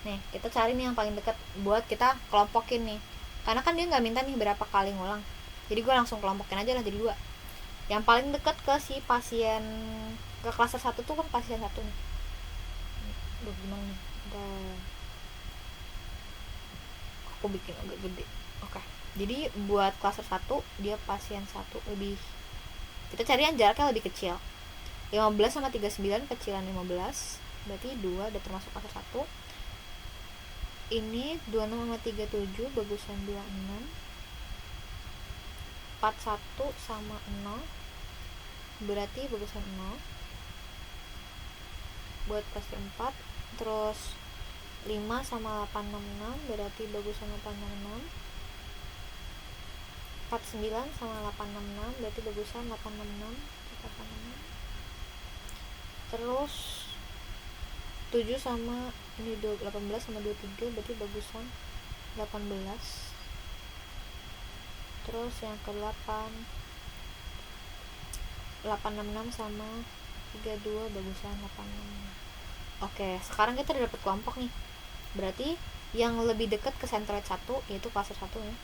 Nih kita cari nih yang paling deket buat kita kelompokin nih, karena kan dia nggak minta nih berapa kali ngulang, jadi gue langsung kelompokin aja lah jadi 2. Yang paling deket ke si pasien ke klaster 1 tuh kan pasien 1 nih. Duh gimana nih, aku bikin agak gede. Oke. Jadi buat klaster 1 dia pasien 1 lebih, kita cari yang jaraknya lebih kecil. 15 sama 39 kecilan 15, berarti 2 udah termasuk klaster 1. Ini 26 sama 37 bagusan 26. 41 sama 0 berarti bagusan 0 buat klaster 4. Terus 5 sama 866 berarti bagusan 866. 49 sama 866 berarti bagusan 866. Terus 7 sama ini 18 sama 23 berarti bagusan 18. Terus yang ke-8 866 sama 32 bagusan 86. Oke, sekarang kita udah dapet kelompok nih. Berarti yang lebih dekat ke centroid 1 yaitu klaster 1 ya.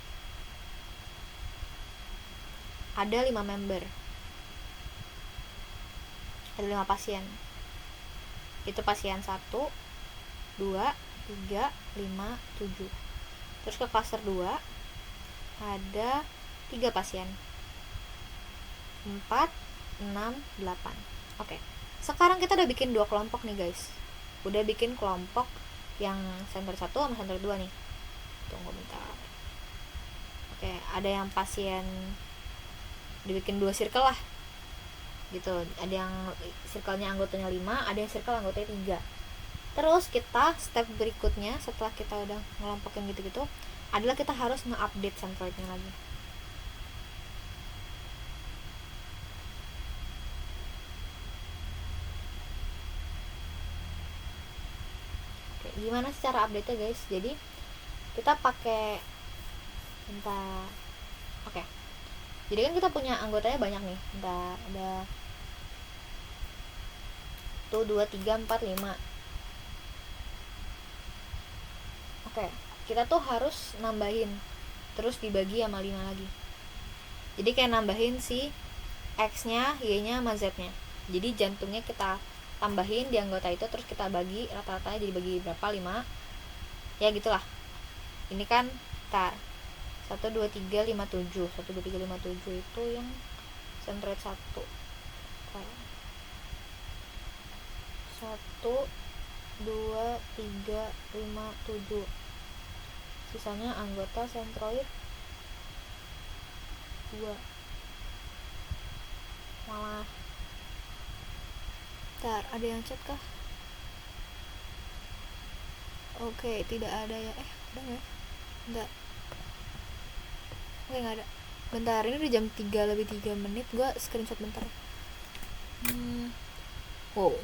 Ada 5 member, ada 5 pasien. Itu pasien 1 2 3 5 7. Terus ke klaster 2 ada 3 pasien 4 6 8. Oke, sekarang kita udah bikin 2 kelompok nih guys. Udah bikin kelompok yang center 1 sama center 2 nih. Tunggu bentar. Oke, ada yang pasien dibikin 2 circle lah gitu, ada yang circle-nya anggotanya 5, ada yang circle anggotanya 3. Terus kita step berikutnya setelah kita udah ngelompokin gitu-gitu adalah kita harus nge-update centroidnya lagi. Oke, gimana sih cara update-nya guys? Jadi kita pakai bentar. Oke. Jadi kan kita punya anggotanya banyak nih. Bentar, ada tuh 2 3 4 5. Oke. kita tuh harus nambahin terus dibagi sama 5 lagi. Jadi kayak nambahin si X nya, Y nya, sama Z nya. Jadi jantungnya kita tambahin di anggota itu, terus kita bagi rata-ratanya jadi bagi berapa, 5 ya gitulah. Ini kan tar 1, 2, 3, 5, 7 1, 2, 3, 5, 7 itu yang centroid 1. 1, 2, 3, 5, 7. Sisanya anggota centroid 2. Malah ntar ada yang chat kah? Oke, tidak ada ya. Ada nggak? Enggak. Oke, nggak ada. Bentar, ini udah jam 3 lebih 3 menit. Gue screenshot bentar. Wow,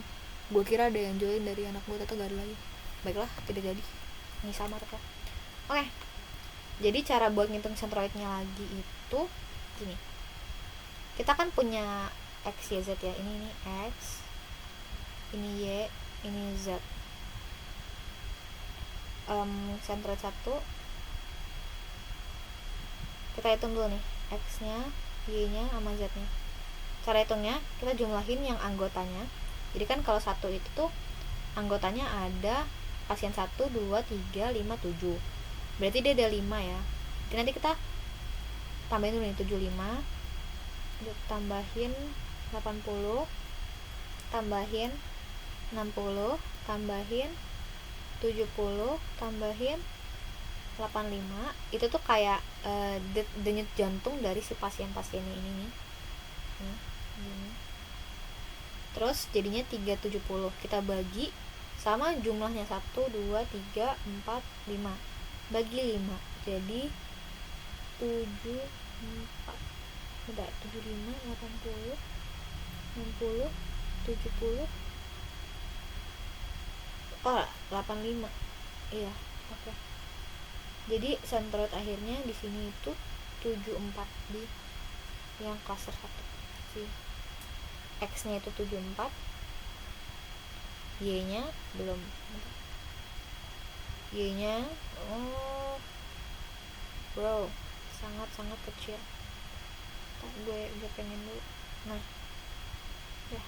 gue kira ada yang join dari anak gue, ternyata gak ada lagi. Baiklah, tidak jadi. Ini sama ternyata. Oke, jadi cara buat ngitung centroidnya lagi itu gini. Kita kan punya X, Y, Z ya. Ini X, ini Y, ini Z. Centroid 1 kita hitung dulu nih, X nya, Y nya, sama Z nya. Cara hitungnya kita jumlahin yang anggotanya. Jadi kan kalau 1 itu tuh anggotanya ada pasien 1, 2, 3, 5, 7. Berarti dia ada 5 ya. Jadi nanti kita tambahin dulu nih 75, tambahin 80, tambahin 60, tambahin 70, tambahin 85. Itu tuh kayak denyut jantung dari si pasien-pasiennya ini nih. Ini. Terus jadinya 370. Kita bagi sama jumlahnya 1, 2, 3, 4, 5. Bagi 5. Jadi 74. Udah 75, 80, 60, 70. Oh, 85. Iya, oke. Jadi centroid akhirnya di sini itu 74 di yang cluster 1. Si X-nya itu 74, Y-nya belum. Y-nya bro, sangat-sangat kecil. Gue pengen dulu. Nah, ya.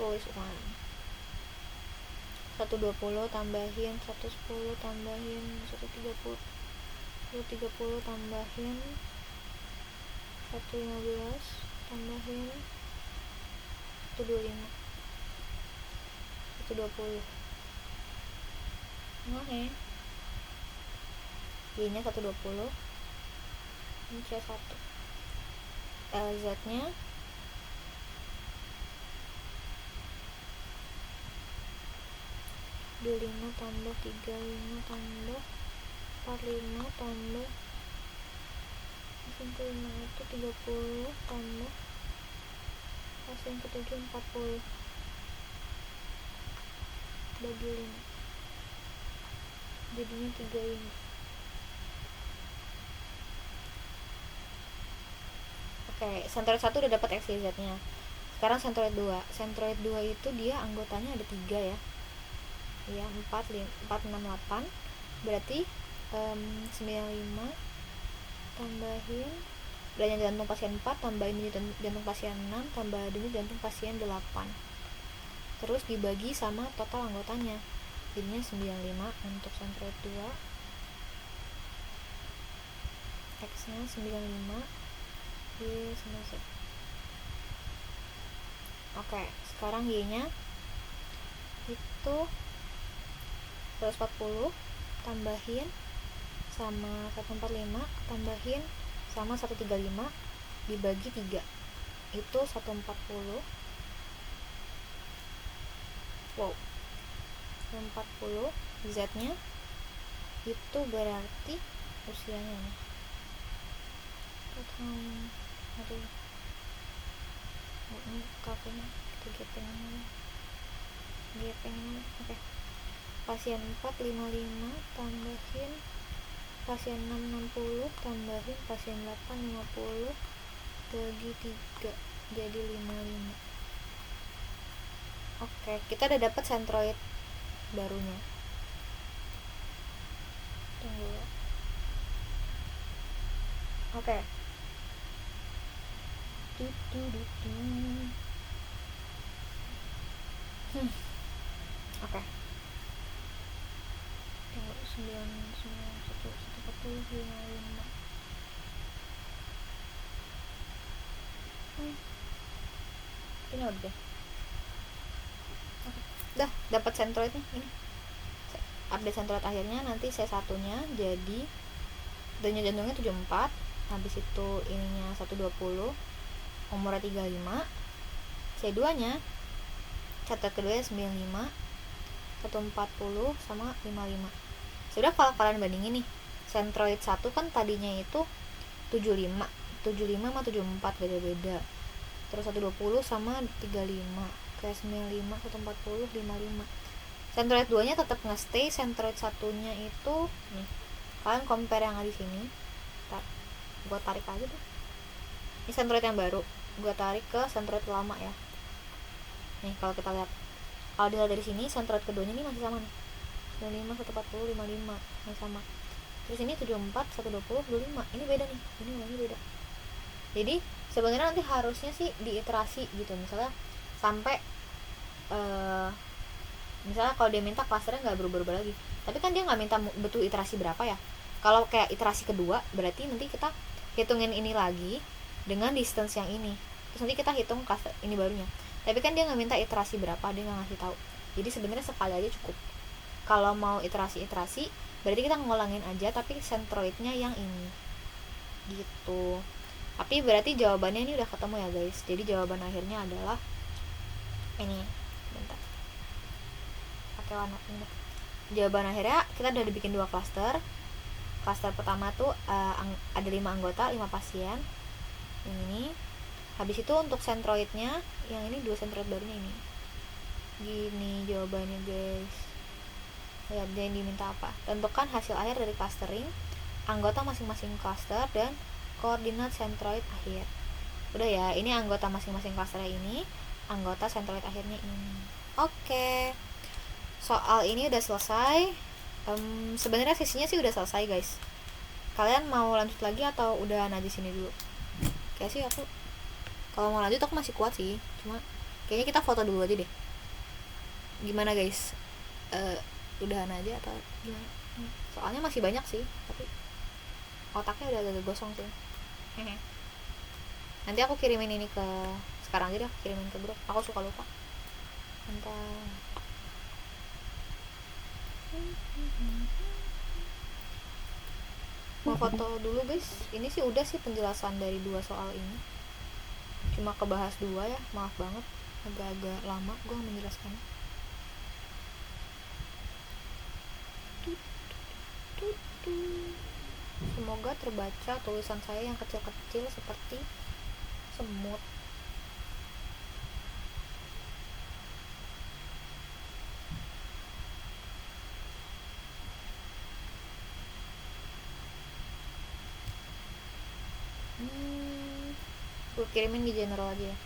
Tulis ulang. 120 tambahin 110 tambahin 130, 130 tambahin 115 tambahin 125, 120. Nah, Y nya 120, ini C1. Z nya 25 tambah 35 tambah 45 tambah pasien kelima itu 30 tambah pasien ketujuh 40 bagi 5 jadinya 35. Oke, centroid 1 udah dapat X, Y, Z nya. Sekarang centroid 2. Centroid 2 itu dia anggotanya ada 3 ya. Ya, 4, 6, 8. Berarti 95 tambahin denyut jantung pasien 4 tambahin denyut jantung pasien 6 tambah denyut jantung pasien 8. Terus dibagi sama total anggotanya. Jadinya 95 untuk centroid 2. X-nya 95, Y sama Z. Oke, sekarang Y-nya itu 140 tambahin sama 145 tambahin sama 135 dibagi 3 itu 140. Wow, 140. Z nya itu berarti usianya nih. Aduh, ini kakeknya kita gepeng. Oke. Pasien 4 55 tambahin pasien 6 60 tambahin pasien 8 50 bagi 3 jadi 55. Oke, kita udah dapat centroid barunya. Tunggu. Oke. Oke. Tunggu 9 ini udah. Oke. Dah dapat centroidnya ini. Update centroid akhirnya nanti C1 nya jadi denyut jantungnya 74, habis itu ininya 120, umurnya 35, C2 nya catat kedua 95, 140 sama 55. Sudah kalau kalian bandingin nih, centroid 1 kan tadinya itu 75 sama 74 beda-beda. Terus 120 sama 35, kayak 95, 140, 55. Centroid 2 nya tetap nge-stay, centroid 1 nya itu nih. Kalian compare yang ada di sini. Ntar gua tarik aja deh. Ini centroid yang baru. Gua tarik ke centroid lama ya. Nih kalau kita lihat, kalau dilihat dari sini centroid keduanya ini masih sama nih. 95, 140, 55 masih sama. Terus ini 74, 120, 25. Ini beda nih. Ini nilainya beda. Jadi sebenarnya nanti harusnya sih diiterasi gitu. Misalnya sampai misalnya kalau dia minta klasternya nggak berubah-ubah lagi, tapi kan dia nggak minta betul iterasi berapa ya. Kalau kayak iterasi kedua berarti nanti kita hitungin ini lagi dengan distance yang ini, terus nanti kita hitung klaster ini barunya. Tapi kan dia nggak minta iterasi berapa, dia nggak ngasih tahu. Jadi sebenarnya sekali aja cukup. Kalau mau iterasi berarti kita ngulangin aja tapi centroidnya yang ini gitu. Tapi berarti jawabannya ini udah ketemu ya guys. Jadi jawaban akhirnya adalah ini. Bentar, pakai warna ini. Jawaban akhirnya kita udah dibikin 2 klaster. Klaster pertama tuh ada 5 anggota, 5 pasien yang ini. Habis itu untuk centroidnya yang ini 2 centroid barunya ini. Gini jawabannya guys. Lihat dia yang diminta apa. Tentukan hasil akhir dari clustering, anggota masing-masing cluster dan koordinat centroid akhir. Udah ya, ini anggota masing-masing cluster ini, anggota centroid akhirnya ini. Oke. Soal ini udah selesai. Sebenarnya sesinya sih udah selesai guys. Kalian mau lanjut lagi atau udahan aja sini dulu? Kayak sih aku kalau mau lanjut aku masih kuat sih, cuma kayaknya kita foto dulu aja deh. Gimana guys? Udahan aja atau gimana? Soalnya masih banyak sih, tapi otaknya udah agak gosong sih. Nanti aku kirimin ini ke sekarang aja deh, kirimin ke grup. Aku suka lupa. Bentar. Mau foto dulu guys. Ini sih udah sih penjelasan dari 2 soal ini. Cuma kebahas 2 ya, maaf banget agak-agak lama gue menjelaskannya. Semoga terbaca tulisan saya yang kecil-kecil seperti semut. Gue kirimin di general aja ya.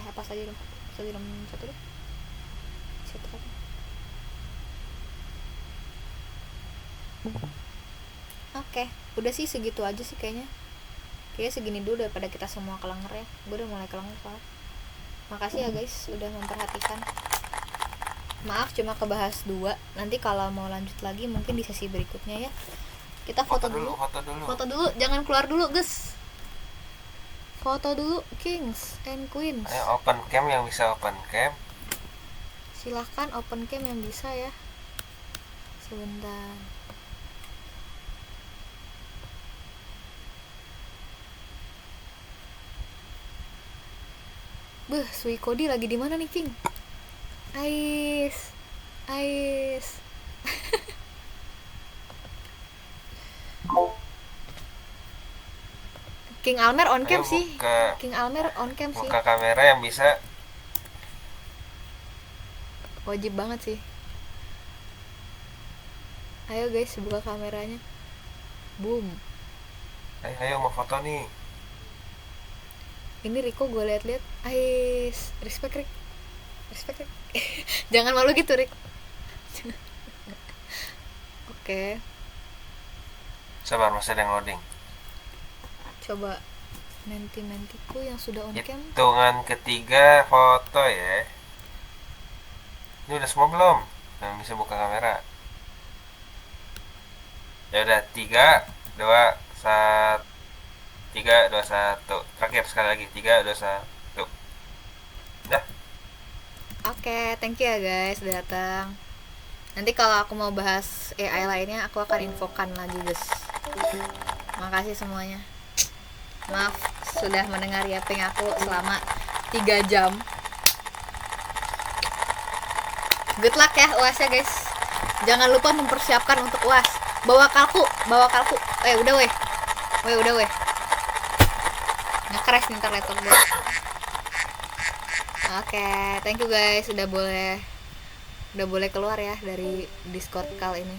Apa saja dong? Saja satu deh. Satu aja. Oke, udah sih segitu aja sih kayaknya. Kayaknya segini dulu daripada kita semua kelenger ya. Gue udah mulai kelenger soalnya. Makasih ya guys udah memperhatikan. Maaf cuma kebahas 2. Nanti kalau mau lanjut lagi mungkin di sesi berikutnya ya. Kita foto dulu. Foto dulu, jangan keluar dulu guys. Foto dulu kings and queens. Ayo open cam yang bisa open cam. Silahkan open cam yang bisa ya. Sebentar. Suikodi lagi di mana nih, King? Ais. King Almer on cam sih. King Almer on cam sih. Buka kamera yang bisa. Wajib banget sih. Ayo guys, buka kameranya. Boom. Ayo mau foto nih. Ini Riko gue liat-liat. Ais, respect Rik. Jangan malu gitu Rik. Oke. Sabar, masih ada yang loading. Coba mentiku yang sudah on cam. Hitungan ketiga foto ya. Ini udah semua belum? Nah, bisa buka kamera. Ya udah, 3 2 1. 3 2 1. Terakhir sekali lagi. 3 2 1. Dah. Oke, thank you ya guys udah datang. Nanti kalau aku mau bahas AI lainnya aku akan infokan lagi guys. Makasih semuanya. Maaf sudah mendengar yapping aku selama 3 jam. Good luck ya UAS ya guys. Jangan lupa mempersiapkan untuk UAS. Bawa kalku. Udah weh. Nge-crash nih ntar laptop gue. Oke, thank you guys udah boleh keluar ya dari Discord call ini.